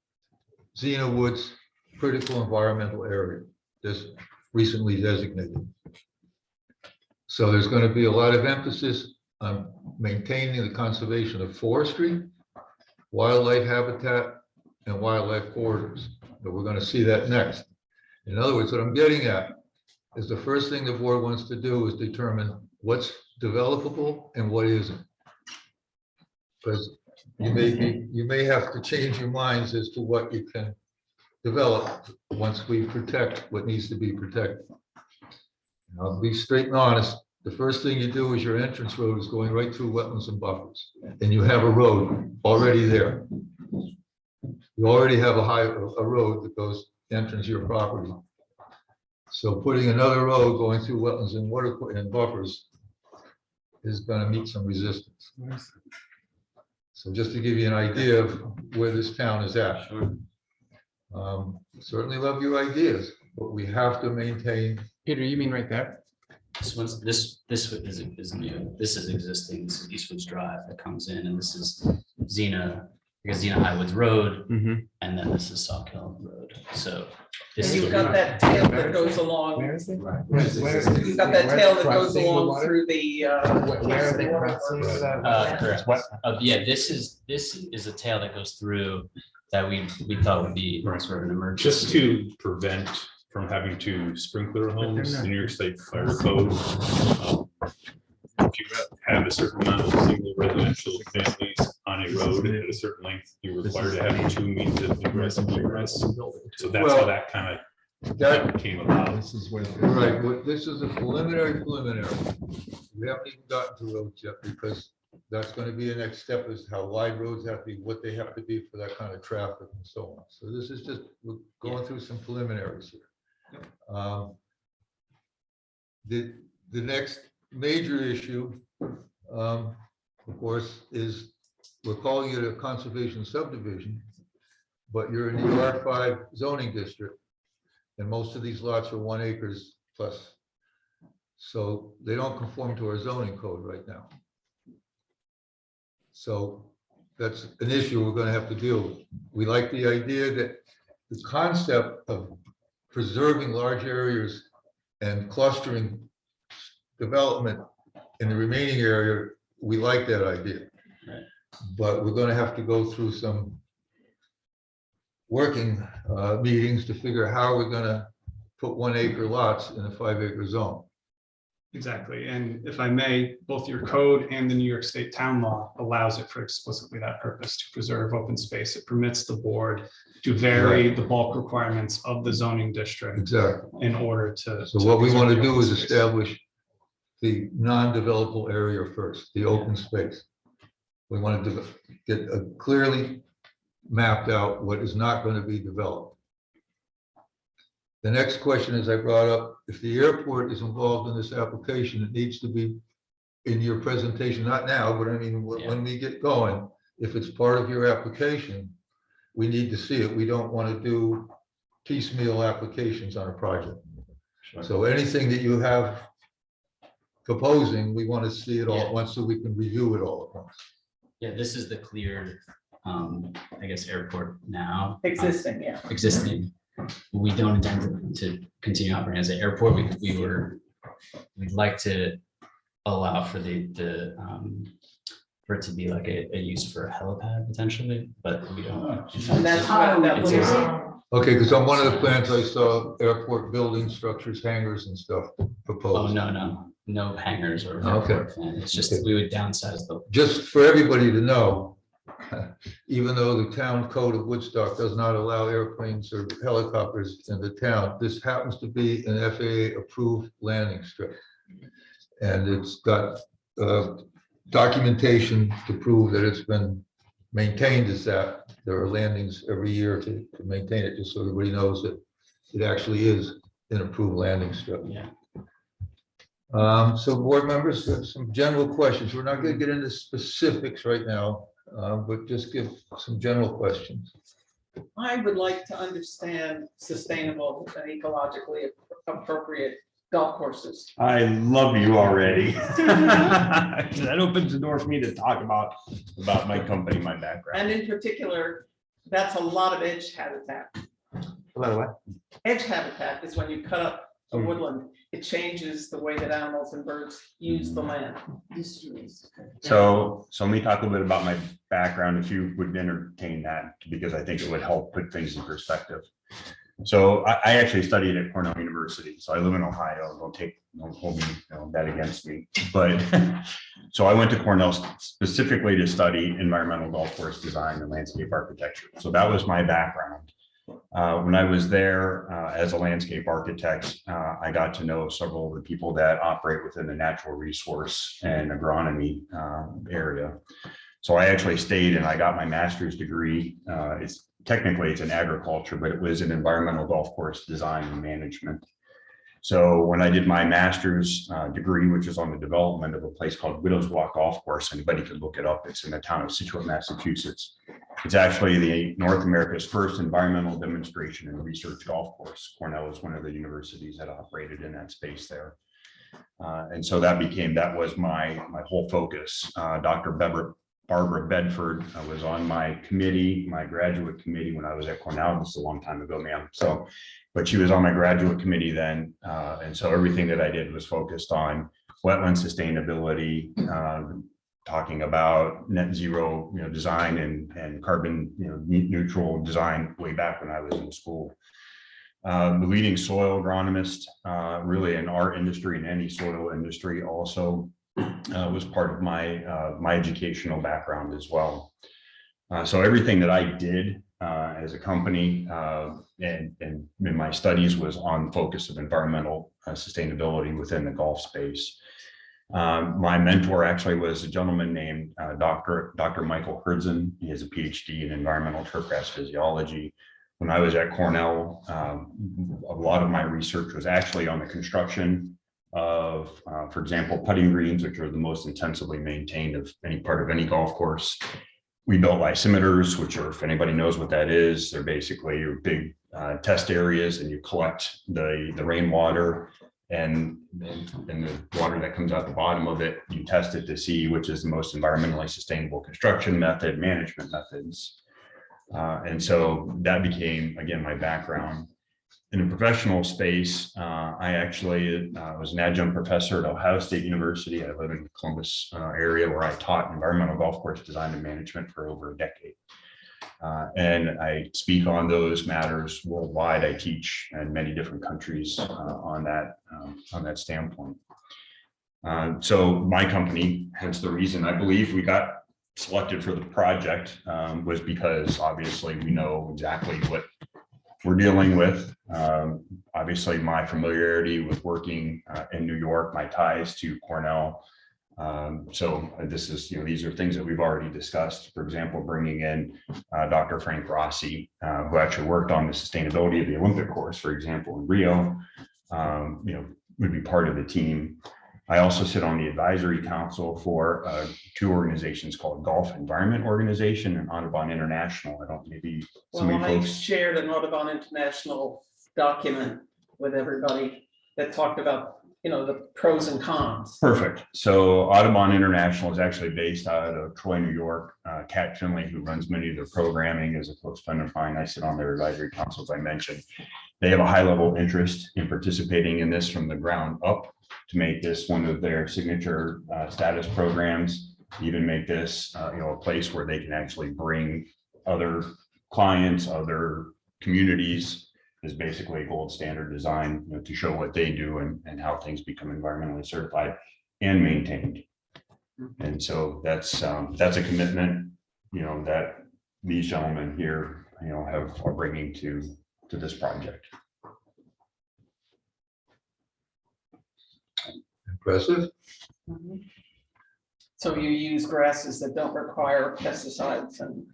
Xena Woods critical environmental area, just recently designated. So there's going to be a lot of emphasis on maintaining the conservation of forestry, wildlife habitat, and wildlife corridors. But we're going to see that next. In other words, what I'm getting at is the first thing the board wants to do is determine what's developable and what isn't. Because you may have to change your minds as to what you can develop once we protect what needs to be protected. And I'll be straight and honest. The first thing you do is your entrance road is going right through wetlands and buffers, and you have a road already there. You already have a road that goes entrance your property. So putting another road going through wetlands and water and buffers is going to meet some resistance. So just to give you an idea of where this town is at. Certainly love your ideas, but we have to maintain. Peter, you mean right there? This is new. This is existing. This is Eastwoods Drive that comes in, and this is Xena because Highwoods Road, Mhm. and then this is Sauk Hill Road, so. And This you've is got that tail that goes along, Where is it? you've got that tail that goes along through the. Where are they water crossing works. that? Correct. What? Yeah, this is a tail that goes through that we thought would be sort of an emergency. Just to prevent from having to sprinkler homes, the New York State Fire Code. If you have a certain amount of single residential families on a road at a certain length, you're required to have 2 means of ingress and egress. So that's how Well, that kind That, of came about. This is where. right, but this is a preliminary. We haven't even gotten to roads yet, because that's gonna be the next step, is how wide roads have to be, what they have to be for that kind of traffic and so on. So this is just, we're going through some preliminaries here. The next major issue, of course, is we're calling it a conservation subdivision, but you're in the R5 zoning district, and most of these lots are 1 acres plus. So they don't conform to our zoning code right now. So that's an issue we're gonna have to deal with. We like the idea that the concept of preserving large areas and clustering development in the remaining area, we like that idea. Right. But we're gonna have to go through some working meetings to figure how we're gonna put 1 acre lots in a 5 acre zone. Exactly. And if I may, both your code and the New York State town law allows it for explicitly that purpose, to preserve open space. It permits the board to vary the bulk requirements of the zoning district Exactly. in order to. So what we preserve want to the do open is space. establish the non-developable area first, the open space. We want to get a clearly mapped out what is not going to be developed. The next question is, I brought up, if the airport is involved in this application, it needs to be in your presentation, not now, but I mean, when we get going, if it's part of your application, we need to see it. We don't want to do piecemeal applications on a project. So anything that you have proposing, we want to see it all at once so we can review it all at once. Yeah, this is the clear, I guess, airport now. Existing, yeah. Existing. We don't intend to continue operating as an airport. We'd like to allow for for it to be like a use for a helipad potentially, but we don't. And that's what that It's was. Okay, because on one of the plans I saw airport building structures, hangars and stuff Oh, proposed. no hangars or Okay. airport fan. It's just, we would downsize the. Just for everybody to know, even though the town code of Woodstock does not allow airplanes or helicopters in the town, this happens to be an FAA approved landing strip. And it's got documentation to prove that it's been maintained as that. There are landings every year to maintain it, just so everybody knows that it actually is an approved landing strip. Yeah. So board members, some general questions. We're not going to get into specifics right now, but just give some general questions. I would like to understand sustainable and ecologically appropriate golf courses. I love you already. That opens the door for me to talk about my company, my background. And in particular, that's a lot of edge habitat. What? Edge habitat is when you cut up a woodland, it changes the way that animals and birds use the land. So let me talk a little bit about my background, if you would entertain that, because I think it would help put things in perspective. So I actually studied at Cornell University. So I live in Ohio. Don't hold me, that against me. But so I went to Cornell specifically to study environmental golf course design and landscape architecture. So that was my background. When I was there as a landscape architect, I got to know several of the people that operate within the natural resource and agronomy area. So I actually stayed and I got my master's degree. Technically it's in agriculture, but it was in environmental golf course design and management. So when I did my master's degree, which is on the development of a place called Widow's Walk Golf Course, anybody could look it up. It's in the town of Situate, Massachusetts. It's actually the North America's first environmental demonstration and research golf course. Cornell is one of the universities that operated in that space there. And so that was my whole focus. Dr. Barbara Bedford was on my committee, my graduate committee when I was at Cornell. This is a long time ago, ma'am. So, but she was on my graduate committee then. And so everything that I did was focused on wetland sustainability, talking about net zero, design and carbon, neutral design way back when I was in school. The leading soil agronomist, really in our industry and any soil industry also was part of my educational background as well. So everything that I did as a company and in my studies was on focus of environmental sustainability within the golf space. My mentor actually was a gentleman named Dr. Michael Herzen. He has a PhD in environmental turfgrass physiology. When I was at Cornell, a lot of my research was actually on the construction of, for example, putting greens, which are the most intensively maintained of any part of any golf course. We built lysimeters, which are, if anybody knows what that is, they're basically your big test areas, and you collect the rainwater and the water that comes out the bottom of it. You test it to see which is the most environmentally sustainable construction method, management methods. And so that became, again, my background. In a professional space, I actually was an adjunct professor at Ohio State University. I live in the Columbus area, where I taught environmental golf course design and management for over a decade. And I speak on those matters worldwide. I teach in many different countries on that standpoint. So my company, hence the reason I believe we got selected for the project, was because obviously we know exactly what we're dealing with. Obviously my familiarity with working in New York, my ties to Cornell. So this is, these are things that we've already discussed. For example, bringing in Dr. Frank Rossi, who actually worked on the sustainability of the Olympic course, for example, in Rio, would be part of the team. I also sit on the advisory council for two organizations called Golf Environment Organization and Audubon International. I don't, maybe some Well, I folks. shared an Audubon International document with everybody that talked about, the pros and cons. Perfect. So Audubon International is actually based out of Troy, New York. Kat Finley, who runs many of their programming, is a close friend of mine. I sit on their advisory council, as I mentioned. They have a high level interest in participating in this from the ground up to make this one of their signature status programs, even make this a place where they can actually bring other clients, other communities, is basically a gold standard design to show what they do and how things become environmentally certified and maintained. And so that's a commitment that these gentlemen here are bringing to this project. Impressive. So you use grasses that don't require pesticides and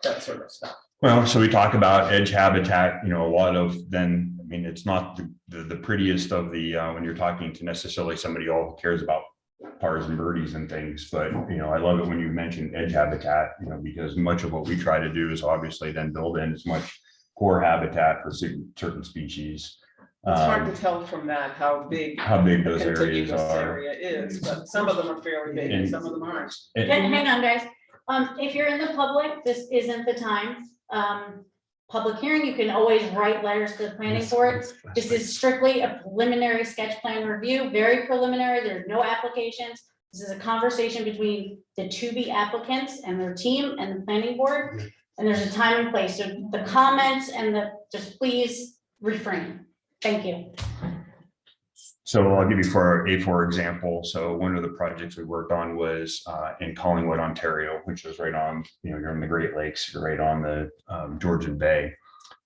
that sort of stuff. Well, so we talk about edge habitat, a lot of then, I mean, it's not the prettiest of the, when you're talking to necessarily somebody who cares about pars and birdies and things, but, I love it when you mention edge habitat, because much of what we try to do is obviously then build in as much core habitat for certain species. It's hard to tell from that how big those areas are. area is, but some of them are fairly big and some of them aren't. Hang on, guys. If you're in the public, this isn't the time. Public hearing, you can always write letters to the planning board. This is strictly a preliminary sketch plan review, very preliminary. There's no applications. This is a conversation between the to-be applicants and their team and the planning board. And there's a time and place. So the comments and just please refrain. Thank you. So I'll give you for example. So one of the projects we worked on was in Collingwood, Ontario, which was right on, you're in the Great Lakes, you're right on the Georgian Bay.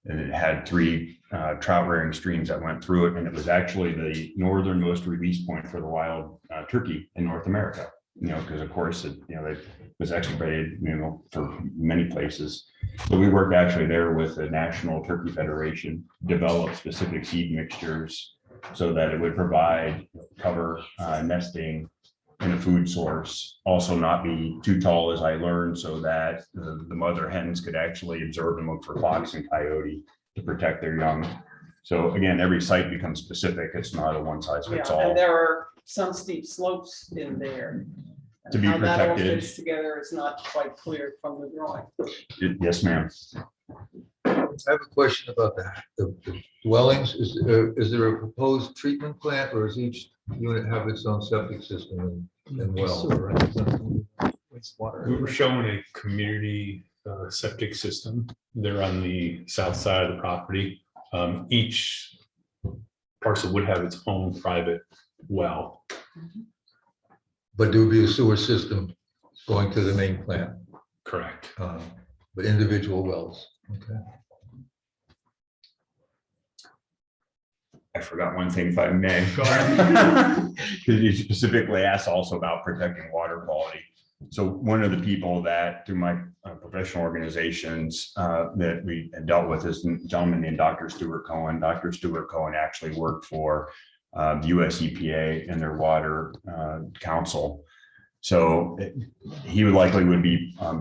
And it had 3 trout rearing streams that went through it. And it was actually the northernmost release point for the wild turkey in North America, because of course it was excavated, for many places. So we worked actually there with the National Turkey Federation, developed specific seed mixtures so that it would provide cover, nesting, and a food source. Also not be too tall, as I learned, so that the mother hens could actually observe and look for fox and coyote to protect their young. So again, every site becomes specific. It's not a one size fits all. And there are some steep slopes in there. To be How that all protected. fits together is not quite clear from the drawing. Yes, ma'am. I have a question about the dwellings. Is there a proposed treatment plant or does each unit have its own septic system and well? We were showing a community septic system. They're on the south side of the property. Each parcel would have its own private well. But there would be a sewer system going to the main plant, Correct. but individual wells. Okay. I forgot one thing, if I may. Because you specifically asked also about protecting water quality. So one of the people that through my professional organizations that we had dealt with is a gentleman named Dr. Stuart Cohen. Dr. Stuart Cohen actually worked for the US EPA and their water council. So he would likely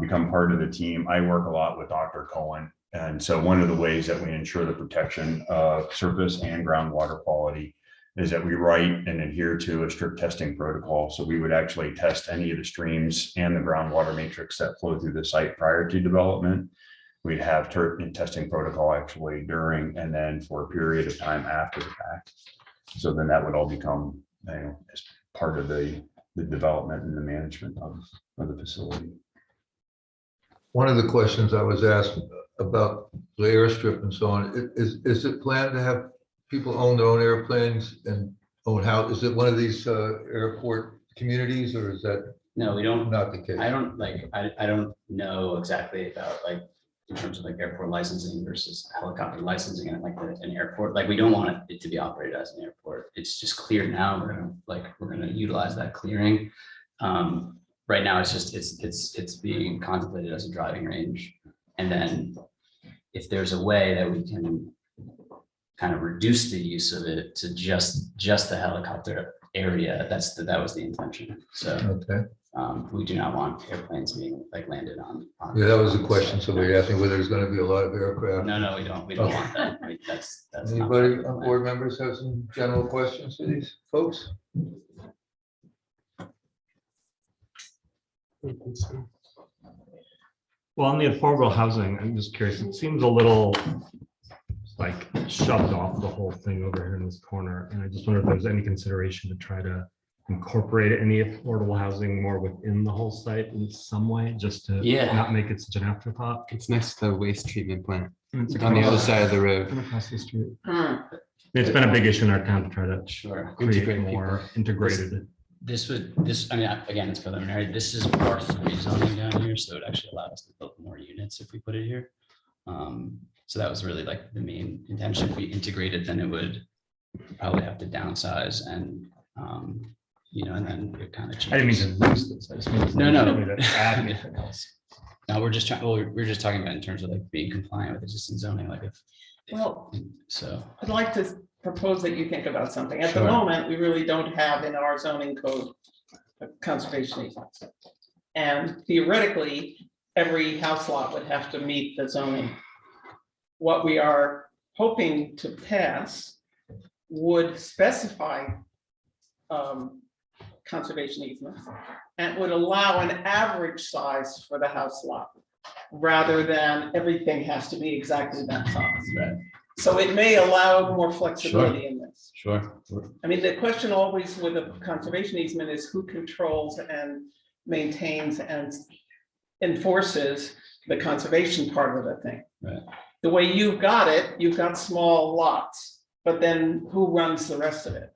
become part of the team. I work a lot with Dr. Cohen. And so one of the ways that we ensure the protection of surface and groundwater quality is that we write and adhere to a strict testing protocol. So we would actually test any of the streams and the groundwater matrix that flow through the site prior to development. We'd have testing protocol actually during and then for a period of time after the fact. So then that would all become, as part of the development and the management of the facility. One of the questions I was asked about the airstrip and so on, is it planned to have people own their own airplanes and own how, is it one of these airport communities or is that? No, we don't. Not the case. I don't know exactly about like in terms of like airport licensing versus helicopter licensing and like an airport. Like we don't want it to be operated as an airport. It's just clear now. We're gonna utilize that clearing. Right now, it's just it's being contemplated as a driving range, and then if there's a way that we can kind of reduce the use of it to just the helicopter area, that was the intention. So Okay. we do not want airplanes being like landed on. Yeah, that was the question. Somebody asked me whether there's going to be a lot of aircraft. No, we don't want that. I mean, that's not Anybody the on plan. board members have some general questions for these folks? Well, on the affordable housing, I'm just curious, it seems a little like shoved off the whole thing over here in this corner. And I just wonder if there's any consideration to try to incorporate any affordable housing more within the whole site in some way, just to not make it such an afterthought. It's next to the waste treatment plant It's on the other side of the road. across the street. It's been a big issue in our town to try to create Integrate more integrated. I mean, again, it's preliminary. This is R3 zoning down here, so it actually allowed us to build more units if we put it here. So that was really like the main intention. If we integrated, then it would probably have to downsize and, and then it kind of changes. I didn't mean to lose this. I just mean to No. add anything else. No, we're just talking about in terms of like being compliant with existing zoning, like so. I'd like to propose that you think about something. At the Sure. moment, we really don't have in our zoning code a conservation easement. And theoretically, every house lot would have to meet the zoning. What we are hoping to pass would specify conservation easements and would allow an average size for the house lot rather than everything has to be exactly that size. Right. So it may allow more flexibility in this. Sure. I mean, the question always with a conservation easement is who controls and maintains and enforces the conservation part of the thing. Right. The way you've got small lots, but then who runs the rest of it?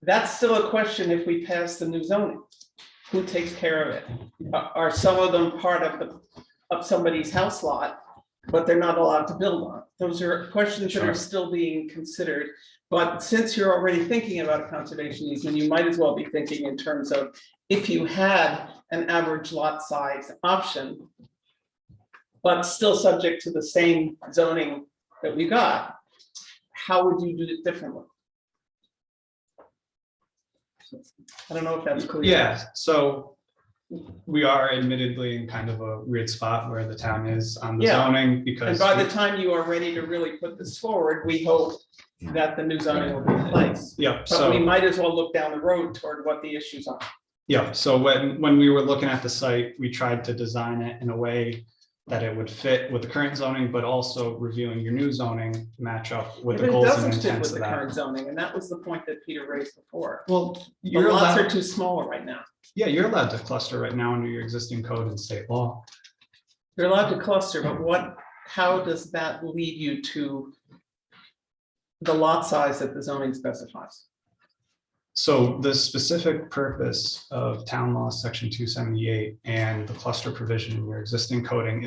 That's still a question if we pass the new zoning. Who takes care of it? Are some of them part of somebody's house lot, but they're not allowed to build on? Those are questions that are still being considered. But since you're already thinking about a conservation easement, you might as well be thinking in terms of if you had an average lot size option, but still subject to the same zoning that we got, how would you do it differently? I don't know if that's clear. Yeah, so we are admittedly in kind of a weird spot where the town is on the zoning And because. by the time you are ready to really put this forward, we hope that the new zoning will be in place. Yeah, But we so, might as well look down the road toward what the issues are. Yeah, so when we were looking at the site, we tried to design it in a way that it would fit with the current zoning, but also reviewing your new zoning match up with But the it goals and doesn't fit intents with of the that. current zoning, and that was the point that Peter raised before. Well, The you're lots allowed, are too small right now. yeah, you're allowed to cluster right now under your existing code and state law. You're allowed to cluster, but how does that lead you to the lot size that the zoning specifies? So the specific purpose of town law section 278 and the cluster provision in your existing coding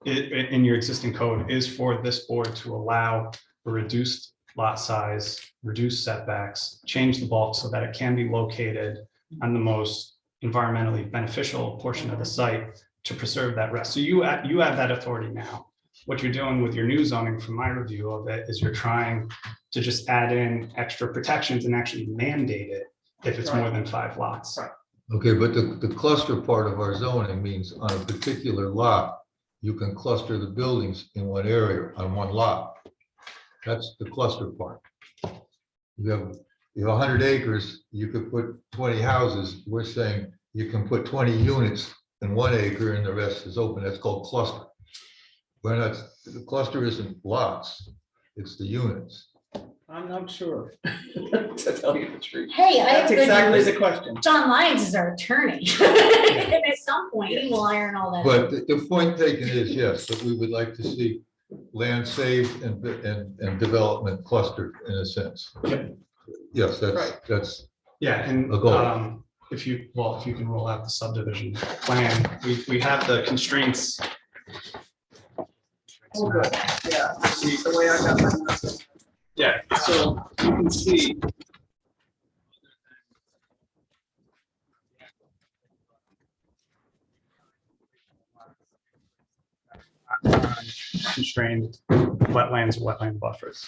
in your existing code is for this board to allow a reduced lot size, reduce setbacks, change the bulk so that it can be located on the most environmentally beneficial portion of the site to preserve that rest. So you have that authority now. What you're doing with your new zoning, from my review of it, is you're trying to just add in extra protections and actually mandate it if it's more than 5 lots. Right. Okay, but the cluster part of our zoning means on a particular lot, you can cluster the buildings in one area on one lot. That's the cluster part. You have 100 acres, you could put 20 houses. We're saying you can put 20 units in 1 acre and the rest is open. That's called cluster. We're not, the cluster isn't lots, it's the units. I'm not sure, to tell you the truth. Hey, I have That's good exactly news. the question. John Lyons is our attorney. And at some point, he will iron all that. out. But the point taken is, yes, that we would like to see land saved and development clustered in a sense. Yes, Right. that's, Yeah, and A goal. if you can roll out the subdivision plan, we have the constraints. Oh, good. Yeah, see, the way I got my notes. Yeah, so you can see. Constrained wetland buffers.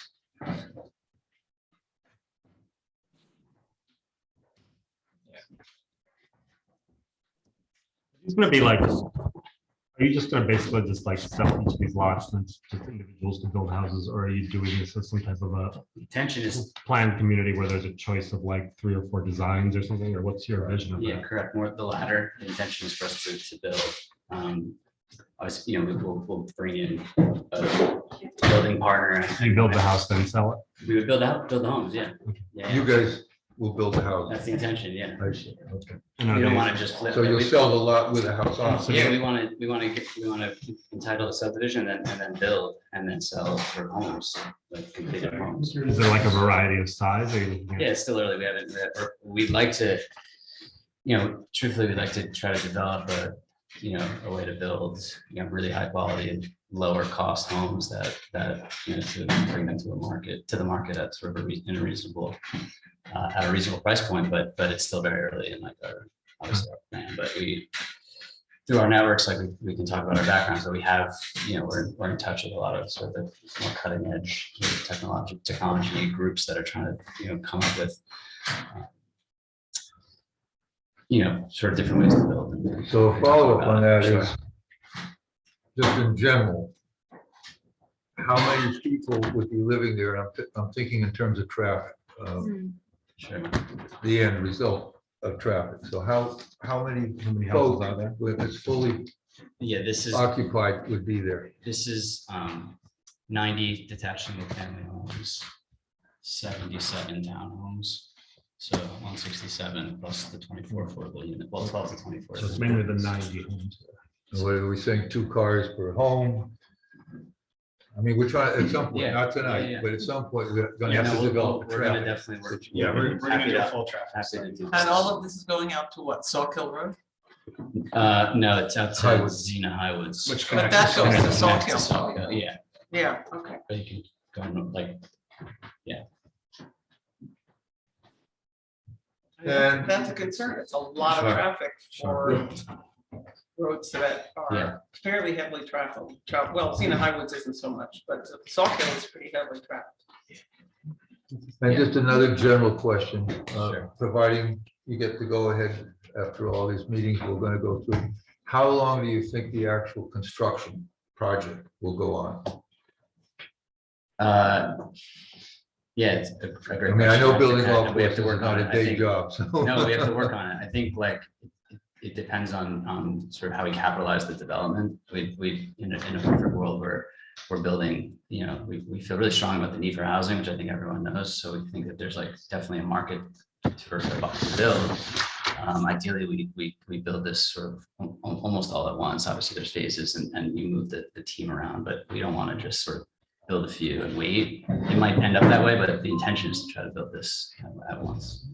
It's gonna be like, are you just gonna basically just like sell each of these lots and it's just individuals to build houses, or are you doing this as some type of a Intention is, planned community where there's a choice of like 3 or 4 designs or something, or what's your vision of yeah, that? correct, more the latter. The intention is for us to build. Obviously, we'll bring in a building partner. You build the house, then sell it? We would build the homes, yeah. Yeah, you guys will build the house. that's the intention, yeah. I see, okay. And are We don't they- want to just flip. So you'll we- sell the lot with a house on. Yeah, we want to entitle the subdivision and then build and then sell for homes, like completed homes. Is there like a variety of size? Or are you looking at- Yeah, it's still early. We'd like to, truthfully, we'd like to try to develop a way to build, really high quality, lower cost homes that, to bring them to the market at sort of in a reasonable, at a reasonable price point, but it's still very early in like our, obviously our plan, but through our networks, like we can talk about our backgrounds, but we have, we're in touch with a lot of sort of the more cutting edge technology groups that are trying to, come up with, sort of different ways to build. So a follow-up on that Sure. is, just in general, how many people would be living there? I'm thinking in terms of traffic, Sure. the end result of traffic. So how many How many houses folks, are there? if it's fully Yeah, this is. occupied, would be there? This is 90 detached single family homes, 77 townhomes. So 167 plus the 24 affordable unit, well, 12 to 24. So it's mainly the 90 homes. And what are we saying, 2 cars per home? I mean, we're trying, at some point, Yeah, not yeah, tonight, yeah. but at some point, we're gonna Yeah, have no, to we're develop gonna traffic. definitely work. Yeah, we're gonna happy do a to- full traffic. happy to do And this. all of this is going out to what, Sawkill Road? No, it's out to Highwood. Xena Highwoods. Which But connects. that goes to Connects Sawkill. Sawkill, yeah, Yeah, okay. but you can go like, And- That's a concern. It's a lot of Sure. traffic for roads that Yeah. are fairly heavily trafficked. Well, Xena Highwoods isn't so much, but Sawkill is pretty heavily trafficked. And just another general question, Sure. providing you get to go ahead after all these meetings we're gonna go through. How long do you think the actual construction project will go on? Yeah, it's a great I mean, I know question. building I- golf we have to courses is work on not it. a I day think- job, so. No, we have to work on it. I think like it depends on sort of how we capitalize the development. We in a perfect world where we're building, you know, we feel really strong about the need for housing, which I think everyone knows. So we think that there's like definitely a market for to build. Ideally, we build this sort of almost all at once. Obviously, there's phases and you move the team around, but we don't want to just sort of build a few and wait. It might end up that way, but the intention is to try to build this kind of at once.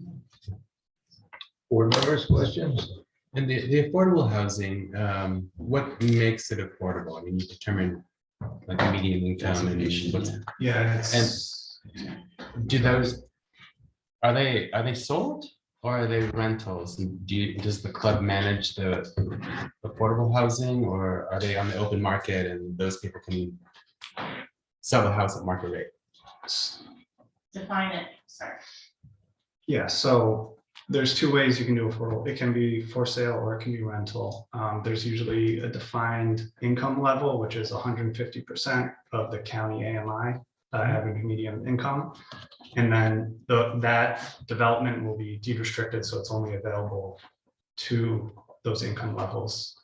Board members, questions? And the affordable housing, what makes it affordable? I mean, you determine like median income and what's, Yeah, it's, do those, are they sold or are they rentals? And does the club manage the affordable housing or are they on the open market and those people can sell the house at market rate? Define it, sorry. yeah, so there's two ways you can do affordable. It can be for sale or it can be rental. There's usually a defined income level, which is 150% of the county AMI, average median income. And then that development will be deed restricted, so it's only available to those income levels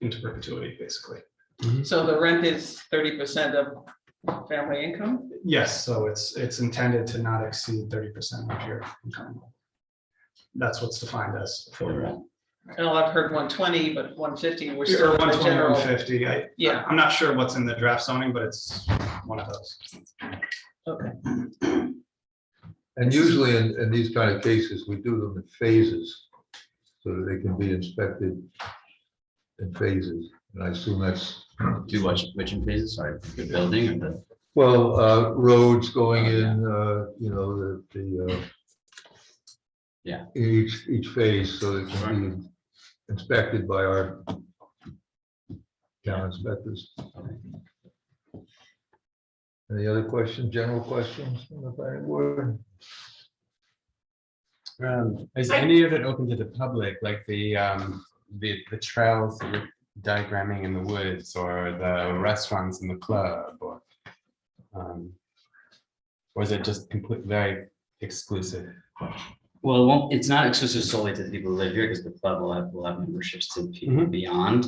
into perpetuity, basically. So the rent is 30% of family income? Yes, so it's intended to not exceed 30% of your income. That's what's defined as affordable. Well, I've heard 120, but 150, we're Or still in the 120, general. 150. Yeah. I'm not sure what's in the draft zoning, but it's one of those. Okay. And usually in these kind of cases, we do them in phases so that they can be inspected in phases. And I assume that's, Do which in phases, sorry, the building or the, well, roads going in, you know, the Yeah. each phase, so it can be inspected by our town inspectors. Any other questions, general questions from the planning board? Is any of it open to the public, like the trails that you're diagramming in the woods or the restaurants in the club or is it just completely very exclusive? well, it won't, it's not exclusive solely to the people who live here because the club will have memberships to people beyond.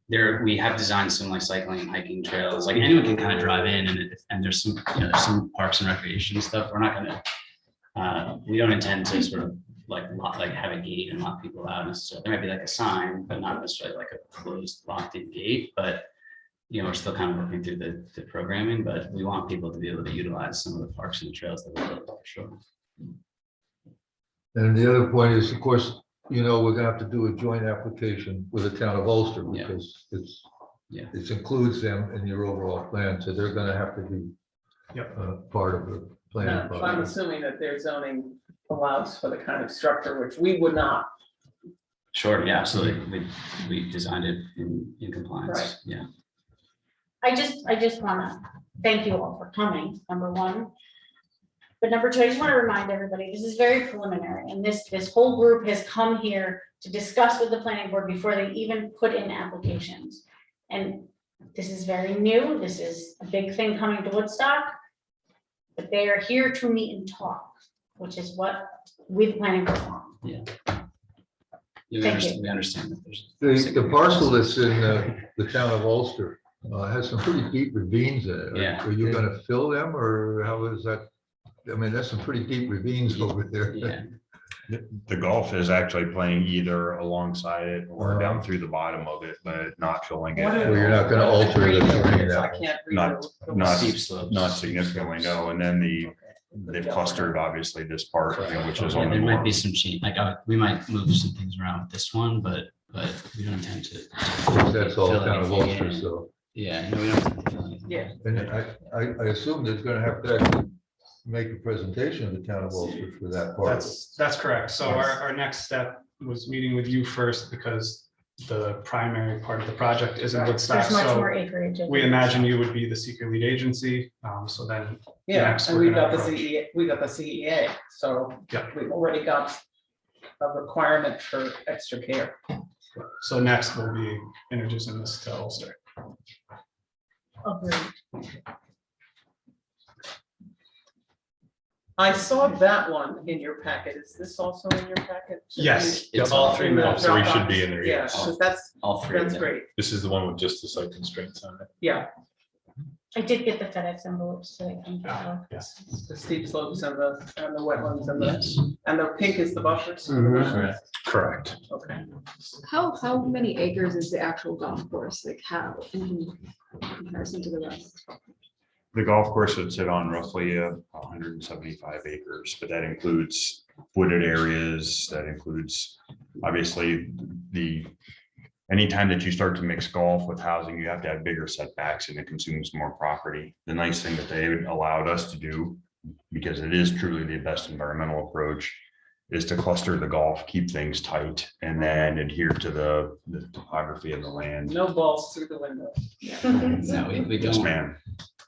There, we have designed some like cycling and hiking trails, like anyone can kind of drive in and there's some, you know, there's some parks and recreation stuff. We're not gonna, we don't intend to sort of like have a gate and lock people out necessarily. There might be like a sign, but not necessarily like a closed locked in gate, but you know, we're still kind of working through the programming, but we want people to be able to utilize some of the parks and the trails that we're building, for sure. And the other point is, of course, you know, we're gonna have to do a joint application with the town of Ulster Yeah. because it's, Yeah. it includes them in your overall plan, so they're gonna have to be part of the plan. Now, I'm assuming that their zoning allows for the kind of structure which we would not. Sure, yeah, absolutely. We designed it in compliance. Right. Yeah. I just wanna thank you all for coming, number one. But number two, I just want to remind everybody, this is very preliminary, and this whole group has come here to discuss with the planning board before they even put in applications. And this is very new, this is a big thing coming to Woodstock. But they are here to meet and talk, which is what we the planning board want. Yeah. We Thank understand, you. we understand that there's. The parcel that's in the town of Ulster has some pretty deep ravines in it. Yeah. Are you gonna fill them, or how is that? I mean, that's some pretty deep ravines over there. Yeah. The golf is actually playing either alongside it or down through the bottom of it, but not filling it. What Well, you're not gonna alter the terrain I that can't read Not, the- not, Steep slopes. not significantly, no. And then they've clustered obviously this part, you know, which is Yeah, on the there might north. be some change, like, we might move some things around with this one, but we don't intend to. that's all fill town of anything Ulster, in. so. Yeah, no, we don't have to fill anything. Yeah. And I assume there's gonna have to actually make a presentation of the town of Ulster for that part. That's correct. So our next step was meeting with you first because the primary part of the project is in Woodstock. There's much So more acreage. we imagine you would be the seeker lead agency. So then. Yeah, next and we're we gonna got the approach- CEA, we got the CEA, so Yeah. we've already got a requirement for extra care. So next we'll be introducing this to Ulster. Agreed. I saw that one in your packet. Is this also in your packet? Yes, It's all all three in the maps, three should Dropbox? be in there, Yeah, yes. 'cause that's All three of them. great. This is the one with just the site constraints on it. Yeah, I did get the FedEx envelopes today. Thank you. Yes. the steep slopes and the wetlands and Yes. the pink is the buffers. Correct. Correct. Okay. How many acres is the actual golf course, like how in comparison to the rest? The golf course would sit on roughly 175 acres, but that includes wooded areas, that includes, obviously, anytime that you start to mix golf with housing, you have to have bigger setbacks and it consumes more property. The nice thing that they allowed us to do, because it is truly the best environmental approach, is to cluster the golf, keep things tight, and then adhere to the topography of the land. No balls through the window. No, we Yes, don't, ma'am.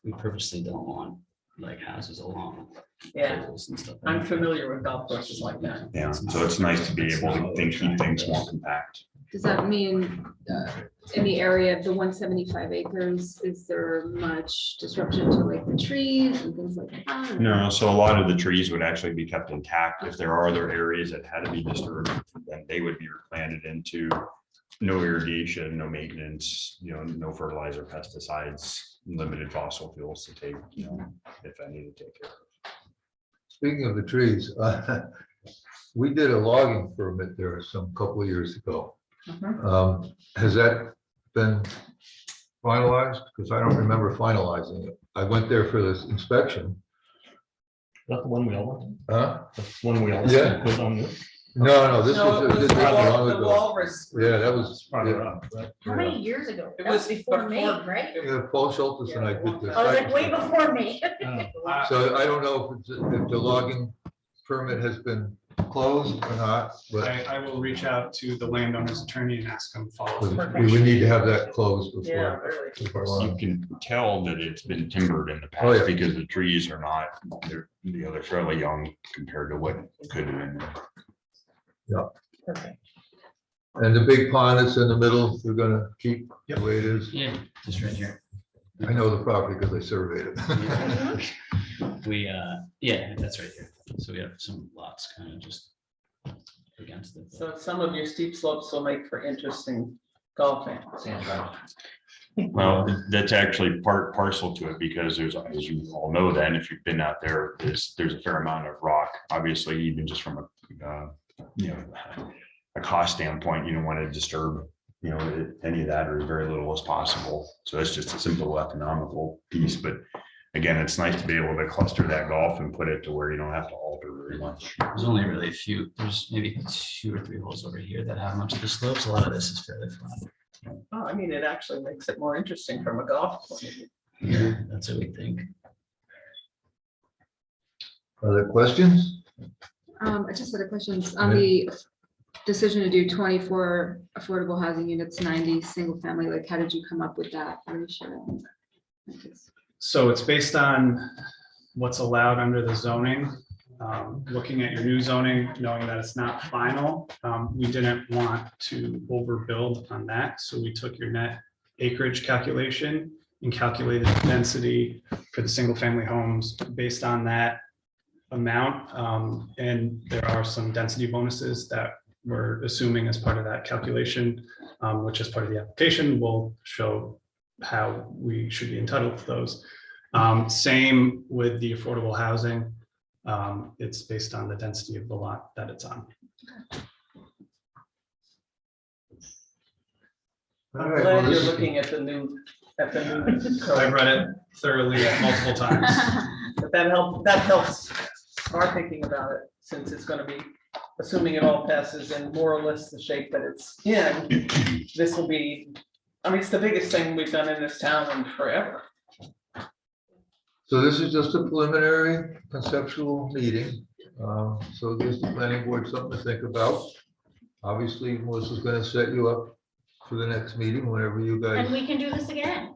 we purposely don't want like houses along. Yeah, poles and stuff. I'm familiar with golf courses like that. Yeah, so it's nice to be able to keep things more compact. Does that mean in the area of the 175 acres, is there much disruption to like the trees and things like that? No, so a lot of the trees would actually be kept intact. If there are other areas that had to be disturbed, then they would be replanted into no irrigation, no maintenance, no fertilizer, pesticides, limited fossil fuels to take, if I need to take care of. Speaking of the trees, we did a logging permit there some couple of years ago. Has that been finalized? Because I don't remember finalizing it. I went there for this inspection. That's the one we all went. Huh? That's one we all. Yeah. Was on this. No, this No, it was, was this was long the ago. walrus. Yeah, that was. Farther Yeah. up, right? How many years ago? It That was was before me, before- right? Yeah, Paul Schultz and I did this. I was like, way before me. So I don't know if the logging permit has been closed or not, but I will reach out to the landowner's attorney and ask him follow. we would need to have that closed Yeah, before. really. before You long. can tell that it's been timbered in the Oh, yeah. past because the trees are not, they're fairly young compared to what could have been. Perfect. And the big pond that's in the middle, we're gonna keep the way it is. Yeah, just right here. I know the property because I surveyed it. We, yeah, that's right here. So we have some lots kind of just against it. So some of your steep slopes will make for interesting golfing. Well, that's actually part parcel to it because there's, as you all know, then if you've been out there, there's a fair amount of rock, obviously, even just from a cost standpoint, you don't want to disturb, any of that or as very little as possible. So that's just a simple economical piece. But again, it's nice to be able to cluster that golf and put it to where you don't have to alter very much. There's only really a few, there's maybe 2 or 3 holes over here that have much of the slopes. A lot of this is fairly flat. Oh, I mean, it actually makes it more interesting from a golf point of view. Yeah, that's what we think. Other questions? I just had a question on the decision to do 24 affordable housing units, 90 single family, like how did you come up with that ratio? So it's based on what's allowed under the zoning. Looking at your new zoning, knowing that it's not final, we didn't want to overbuild on that. So we took your net acreage calculation and calculated the density for the single family homes based on that amount. And there are some density bonuses that we're assuming as part of that calculation, which is part of the application will show how we should be entitled to those. Same with the affordable housing. It's based on the density of the lot that it's on. All I'm right, glad well, you're this- looking at the new I've code. read it thoroughly multiple times. But that helps our thinking about it, since it's gonna be, assuming it all passes in more or less the shape that it's in. This will be, I mean, it's the biggest thing we've done in this town in forever. So this is just a preliminary conceptual meeting. So gives the planning board something to think about. Obviously, Melissa's gonna set you up for the next meeting, whenever you And guys. we can do this again.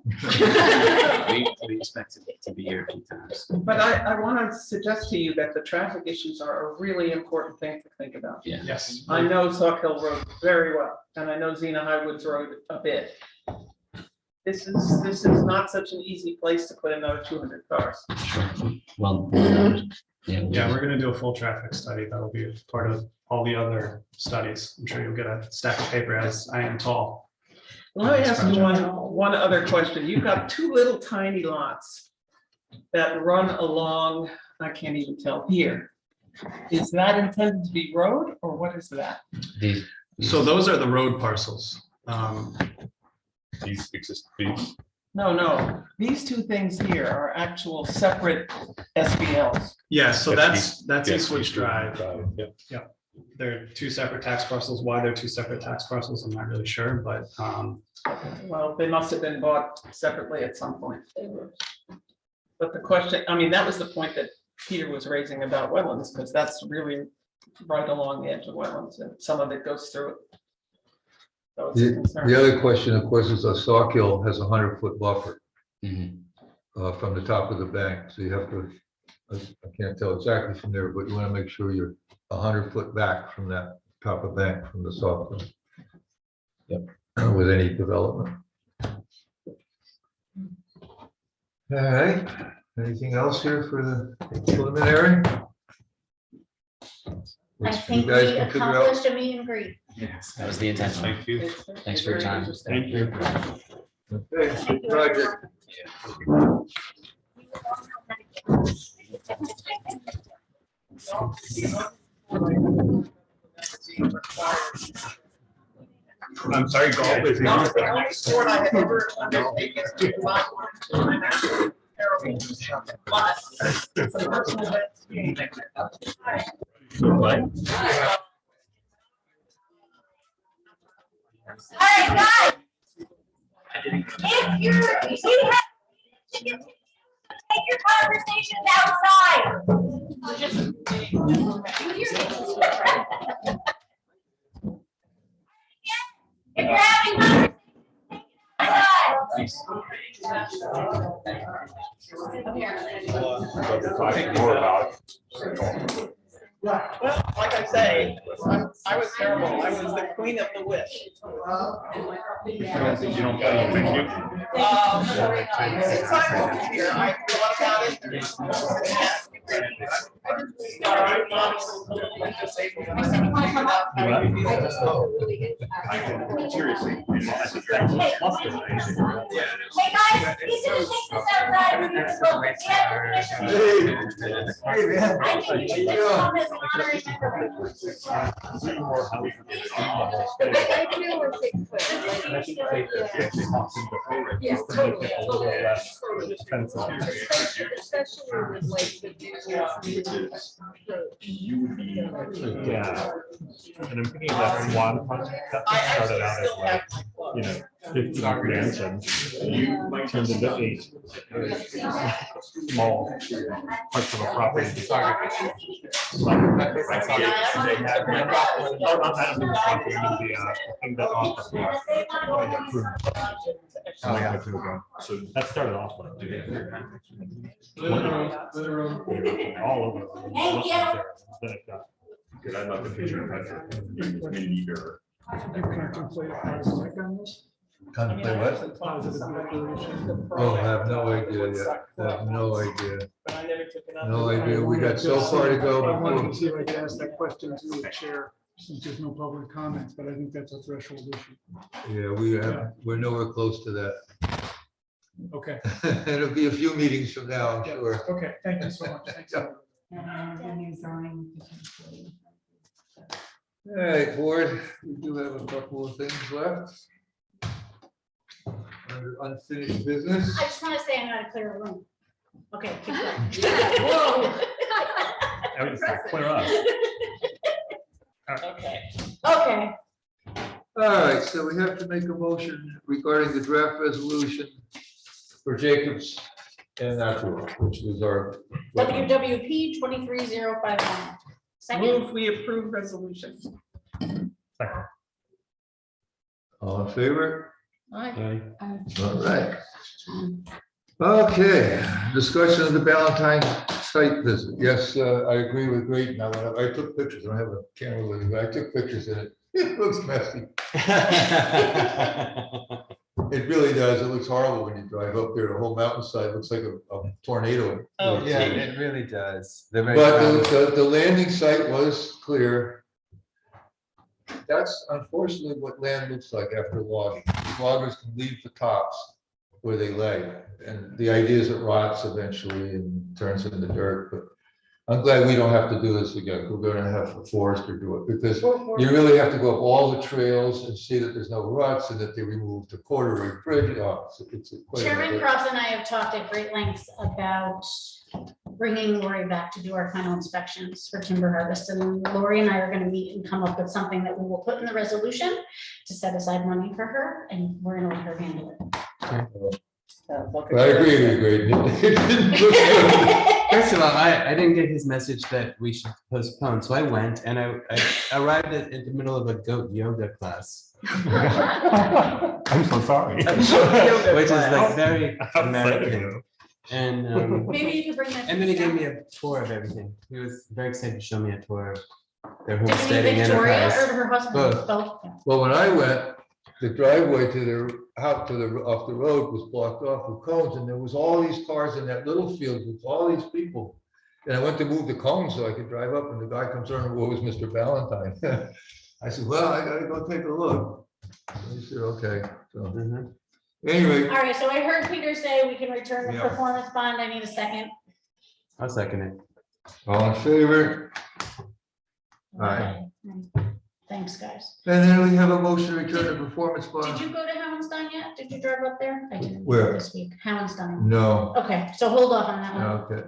We expect it to be here a few times. But I want to suggest to you that the traffic issues are a really important thing to think about. Yeah. Yes. I know Sauk Hill Road very well, and I know Xena Highwoods Road a bit. This is not such an easy place to put another 200 cars. Well, Yeah, we're gonna do a full traffic study. That'll be part of all the other studies. I'm sure you'll get a stack of paper as I am tall. Let me ask you one other question. You've got two little tiny lots that run along, I can't even tell here. Is that intended to be road or what is that? So those are the road parcels. These exist, these. No, these two things here are actual separate SBLs. Yeah, so that's Yes, Eastwood Drive. Yeah. They're two separate tax parcels. Why they're two separate tax parcels, I'm not really sure, but Well, they must have been bought separately at some point. But the question, I mean, that was the point that Peter was raising about wetlands, because that's really right along the edge of wetlands and some of it goes through it. So it's a concern. The other question, of course, is a Sawkill has a 100-foot buffer from the top of the bank. So you have to, I can't tell exactly from there, but you want to make sure you're 100 foot back from that top of bank from the Sawkill. Yep. With any development. All right, anything else here for the preliminary? I Which think you guys we can figure out. accomplished a meet and greet. Yes, that was the intent. Thank you. Thanks for your time. thank you. Okay, good project. I'm sorry, golf is. No, the only sport I have ever undertaken is not terrible. But it's a personal bet. All right, guys. If you have, take your conversations outside. If you're having More about. Well, like I say, I was terrible. I was the queen of the wish. You don't thank you. Since I moved here, I thought about it. Seriously. Hey guys, he's gonna take this outside. We're gonna go get permission. Hey, man. I think you should just come as an honorary member. Yeah, totally, especially with like the Yeah. And I'm thinking that one project that started out as like, 50 mansions, turned into 8 small parts of a property. So that started off like all over. Thank you. Then it got. Good, I'd love the picture of that. Maybe either. Contemplate what? Oh, I have no idea yet. I have no idea. No idea. We got so far to go. I wanted to see if I could ask that question to the chair, since there's no public comments, but I think that's a threshold issue. Yeah, we're nowhere close to that. Okay, It'll be a few meetings from now, I'm sure. okay, thank you so much. Thanks. All right, board, we do have a couple of things left. Under unfinished business. I just want to say I'm not a clear room. Okay, keep going. Whoa. I would just clear up. Okay. Okay, All right, so we have to make a motion regarding the draft resolution for Jacobs and Natural, which was our. WWP 23051. Second, Move we approve resolution. All in favor? Aye. All right. Okay, discussion of the Valentine site visit. Yes, I agree with Great. Now, I took pictures. I don't have a camera with me, but I took pictures in it. It looks messy. It really does. It looks horrible when you drive up there. The whole mountainside looks like a tornado. Oh, Yeah, it really does. They're very But proud of it. the landing site was clear. That's unfortunately what land looks like after logging. Loggers can leave the tops where they lay. And the idea is it rots eventually and turns into dirt, but I'm glad we don't have to do this again. We're gonna have a forester do it because you really have to go up all the trails and see that there's no ruts and that they removed the corduroy bridge. Oh, it's quite a Chairman bit. Cross and I have talked at great lengths about bringing Lori back to do our final inspections for timber harvest. And Lori and I are gonna meet and come up with something that we will put in the resolution to set aside money for her, and we're gonna let her handle it. But I agree with you, Greg. It didn't look good. First of all, I didn't get his message that we should postpone, so I went and I arrived in the middle of a goat yoga class, I'm so sorry. which is like very I was like, American. And Maybe you could bring that. and then he gave me a tour of everything. He was very excited to show me a tour of their Did you homesteading Victoria or enterprise. her husband? Both. Both. Well, when I went, the driveway to the, out to the, off the road was blocked off with cones, and there was all these cars in that little field with all these people. And I went to move the cones so I could drive up, and the guy comes on, what was Mr. Valentine? I said, well, I gotta go take a look. He said, okay, so, Mhm. anyway, All right, so I heard Peter say we can return the Yeah. performance bond. I need a second. I'll second it. all in favor? All right, Thanks, guys. and then we have a motion to return the performance Did bond. you go to Howenstein yet? Did you drive up there? I didn't. Where? This week, Howenstein. No, Okay, so hold off on that one. okay.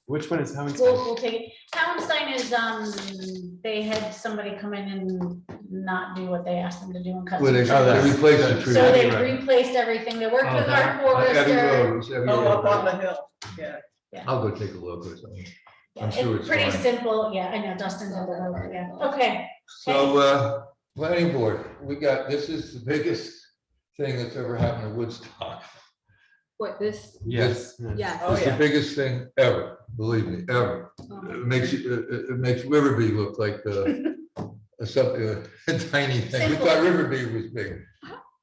Which one is We'll Howenstein? take it. Howenstein is, they had somebody come in and not do what they asked them to do and cut. Well, they some trees. they replaced the tree. So they Right. replaced everything. They worked Oh, with our that- Abbey forester. Road, it's Abbey Oh, up on Road. the hill, yeah. I'll go take a look or something. Yeah, I'm sure it's it's pretty fine. simple. Yeah, I know Dustin did the road. Yeah, okay. So, planning board, we got, this is the biggest thing that's ever happened in Woodstock. What, this, Yes. yeah. Oh, It's the yeah. biggest thing ever, believe me, ever. It makes you, it makes Riverby look like something, a tiny thing. We thought Riverby was big.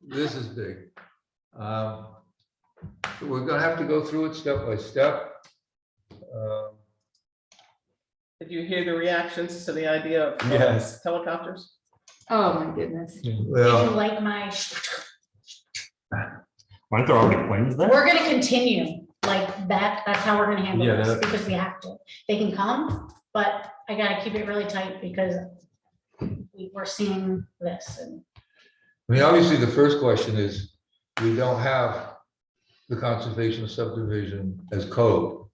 This is big. So we're gonna have to go through it step by step. Did you hear the reactions to the idea of Yes. helicopters? Oh, my goodness. Did you Well, like my, Aren't there already planes there? we're gonna continue like that. That's how we're gonna handle Yeah, this that- because we have to. They can come, but I gotta keep it really tight because we're seeing this and I mean, obviously, the first question is, we don't have the conservation subdivision as code.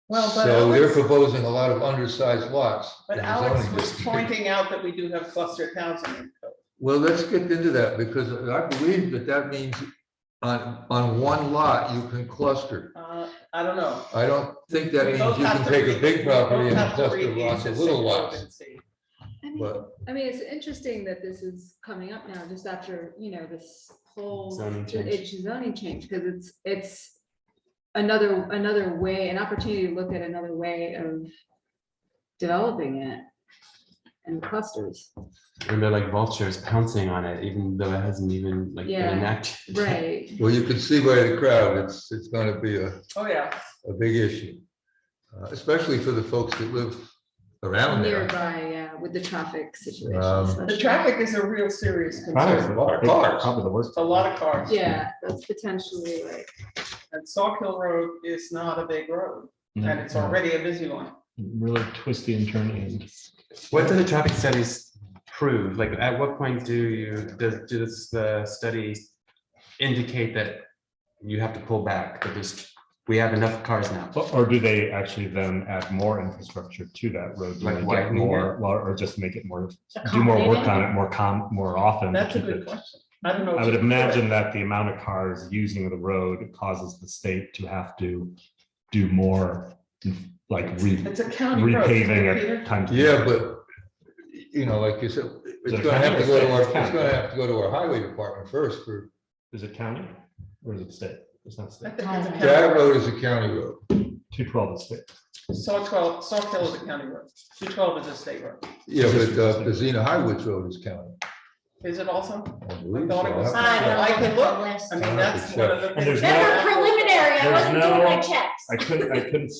Well, but So they're Alex, proposing a lot of undersized lots. but in the Alex zoning was district. pointing out that we do have clustered housing in code. Well, let's get into that, because I believe that that means on one lot, you can cluster. I don't know. I don't think that We means both you have can to take a read- big we property both and have to cluster read the lots of existing little code lots, and see. but. I mean, it's interesting that this is coming up now, just after, this whole Zoning change. it's zoning change, because it's another way, an opportunity to look at another way of developing it and clusters, And they're like vultures pouncing on it, even though it hasn't even like been Yeah. enacted. right? Well, you can see by the crowd, it's gonna be Oh, yeah. a big issue. Especially for the folks that live around there. Nearby, yeah, with the traffic situation. Um, The especially. traffic is a real serious Traffic's concern. a lot of Cars. Probably the worst. A lot of cars. Yeah, that's potentially like, And Sawkill Road is not a big road, and it's already a busy one. Really twisty and turny and. What do the traffic studies prove? Like, at what point does the study indicate that you have to pull back, that we have enough cars now? Or do they actually then add more infrastructure to that road? Do Like they get widening more, or just make it more, do more work on it more often? to That's a keep good it- question. I don't know. I would imagine that the amount of cars using the road causes the state to have to do more, like It's a county road. repaving Peter. at times. Yeah, but, like you said, it's it gonna have to go to our, county? it's gonna have to go to our highway department first for, Is it county or is it state? It's not I state. think it's a county. that road is a county road. 212 is state. Sawkill is a county road. 212 is a state road. Yeah, but the Xena Highwoods Road is county. Is it also? I believe thought it so. was- I'll have to check. I can look. List. I mean, I'll have that's to one of check. the And things. there's Remember preliminary, I There's wasn't doing my no- checks. I couldn't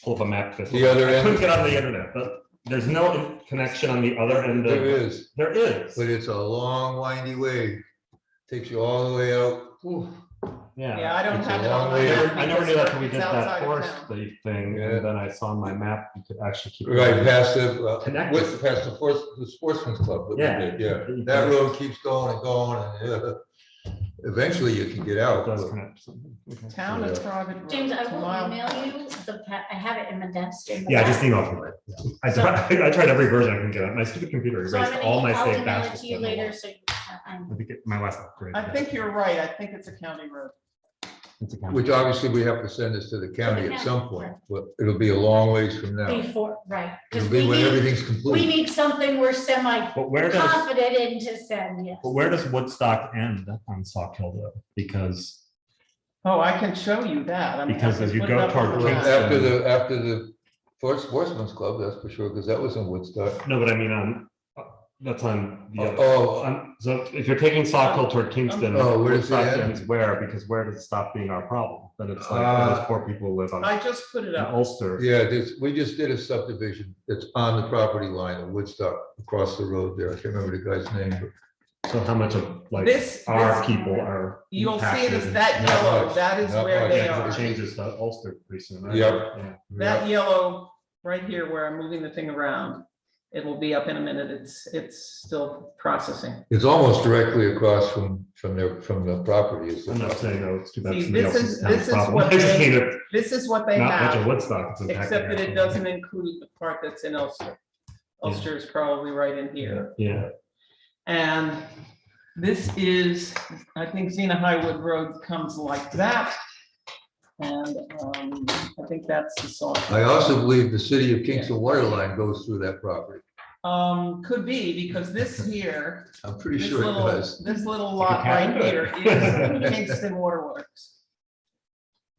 pull up a map. The other I couldn't end? get on the internet, but there's no connection on the other end of. There is, There is. but it's a long windy way. Takes you all the way out. Yeah, I don't It's a have it on long my way. map I never knew because that till we it's did that outside of forestry thing, Yeah. and then I saw on my map, you could actually keep. Right, past the, Connect. past the sportsman's club that we Yeah. did, yeah. That road keeps going and going, and eventually you can get It out. does but- connect. something. Okay. Town and private. road, James, I will mile- email you I have it in my desk. in the Yeah, back. just email me. I So- tried, I tried every version I can get. My stupid computer So I'm erased all my I'll saved email it batches. to you later, so. I'm- I think my last upgrade. I think you're right. I think it's a county road. It's a county. Which obviously we have to send this to the county at some point, but it'll be a long ways from now. Before, right, because It'll be we when need, everything's we complete. need something we're But where does, semi-confident in to send, yes. but where does Woodstock end on Sauk Hill though? Because Oh, I can show you that. I mean, I Because can as you put go it up on toward the map. Kingston- After the First Sportsman's Club, that's for sure, because that was in Woodstock. no, but I mean on, that's on. the other- Oh. So if you're taking Sauk Hill toward Kingston, Oh, where does it Woodstock end? ends where? Because where does it stop being our problem? Then it's like those poor people who live on I just put it in up. Ulster. Yeah, we just did a subdivision that's on the property line of Woodstock, across the road there. I can't remember the guy's name, but So how much of like This- our this- people are. You'll see it as impacted? that Not yellow. much, That is not where much. they Yeah, 'cause are. it changes to Ulster pretty soon, right? Yep. Yeah. That yellow right here where I'm moving the thing around, it will be up in a minute. It's still processing. it's almost directly across from the property. is the I'm not property. saying, no, it's too bad. See, somebody this else's is- town's this is problem. what I just they- mean it- This is what they not much of have, Woodstock. It's impacting except that it our- doesn't include the part that's in Ulster. Ulster is probably right in here. Yeah, And this is, I think Xena Highwood Road comes like that. And I think that's the song. I also believe the city of Kingston water line goes through that property. Could be, because this here, I'm pretty this sure it little, does. this little lot tap right into here it. is Kingston Waterworks.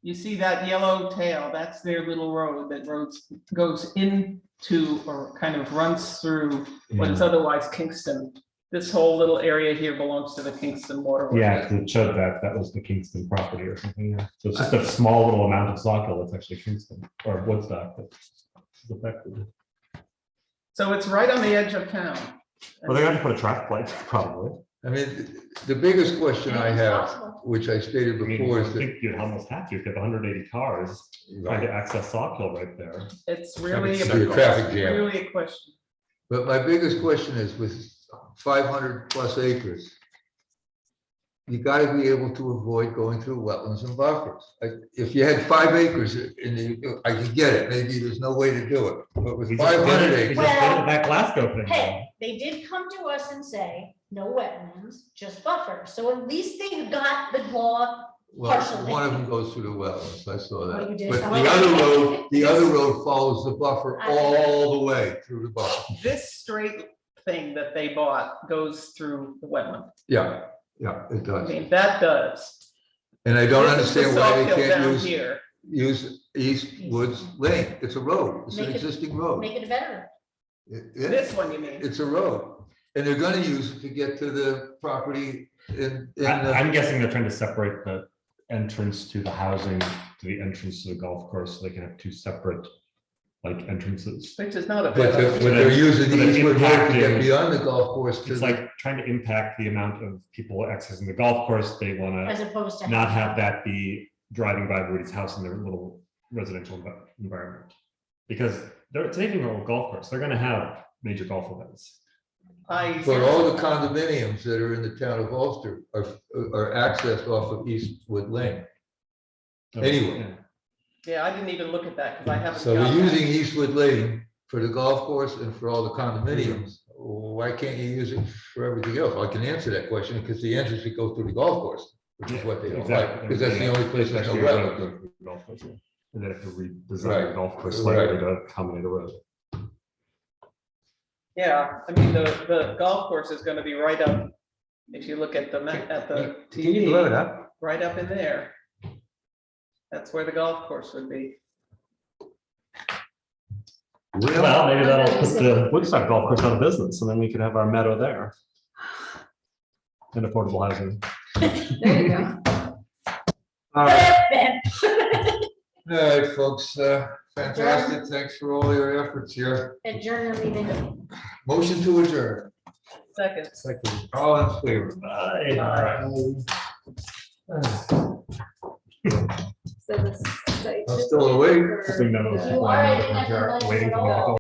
You see that yellow tail, that's their little road that goes into or kind of runs through what is otherwise Kingston. This whole little area here belongs to the Kingston Waterworks. yeah, it showed that was the Kingston property or something, yeah. So it's just a small little amount of Sauk Hill that's actually Kingston or Woodstock that's affected. So it's right on the edge of town. Well, they're gonna put a traffic light, probably. I mean, the biggest question I It's have, possible. which I stated I mean, before, I is that think you'd almost have to, if you have 180 cars trying to access Sauk Hill right there. It's really, It's a traffic jam. really a question. But my biggest question is with 500 plus acres, you gotta be able to avoid going through wetlands and buffers. If you had 5 acres I could get it, maybe there's no way to do it, but with We just did 500 it- we acres. just did Well, it That Glasgow thing. Hey, they did come to us and say, no wetlands, just buffer. So at least they got the law. Well, partially. one of them goes through the wetlands, I saw Oh, that. you did? But Oh, the other road follows the buffer all the way through the buffer. This straight thing that they bought goes through the wetland. Yeah, it I does. mean, that does. And I don't This is the understand why they Sauk Hill can't down use here. East Woods Lane. It's a road. It's an Make it- existing road. Make it better. This one, you mean? It's a road. And they're gonna use it to get to the property I'm guessing they're trying to separate the entrance to the housing to the entrance to the golf course, so they can have two separate like entrances. Which is not a. But they're using But the it's Eastwood Road to get impacting- beyond the golf course to It's the. like trying to impact the amount of people accessing the golf course. They want As to opposed to. not have that be driving by Rudy's house in their little residential environment. Because they're taking a little golf course. They're gonna have major golf events. But all the condominiums that are in the town of Ulster are accessed off of Eastwood Lane. Anyway, Yeah, I didn't even look at that because I haven't. so got they're that. using Eastwood Lane for the golf course and for all the condominiums. Why can't you use it for everything else? I can answer that question because the answer is to go through the golf course, which is what they don't like, because that's the only place I know wetlands. And then if you redesign Right, the golf course right. slightly to accommodate a road. Yeah, I mean, the golf course is gonna be right up, if you look at the, at the Can you blow it TV, up? right up in there. That's where the golf course would be. Well, maybe that'll put the Woodstock golf course out of business, and then we could have our meadow there. and affordable housing. There you go. All right, Ben. all right, folks, fantastic. Thanks for all your efforts here. Adjourn your meeting. Motion to adjourn. Second. All in favor? So this. I'm still awake. Hoping none of those people I know that were waiting for me to go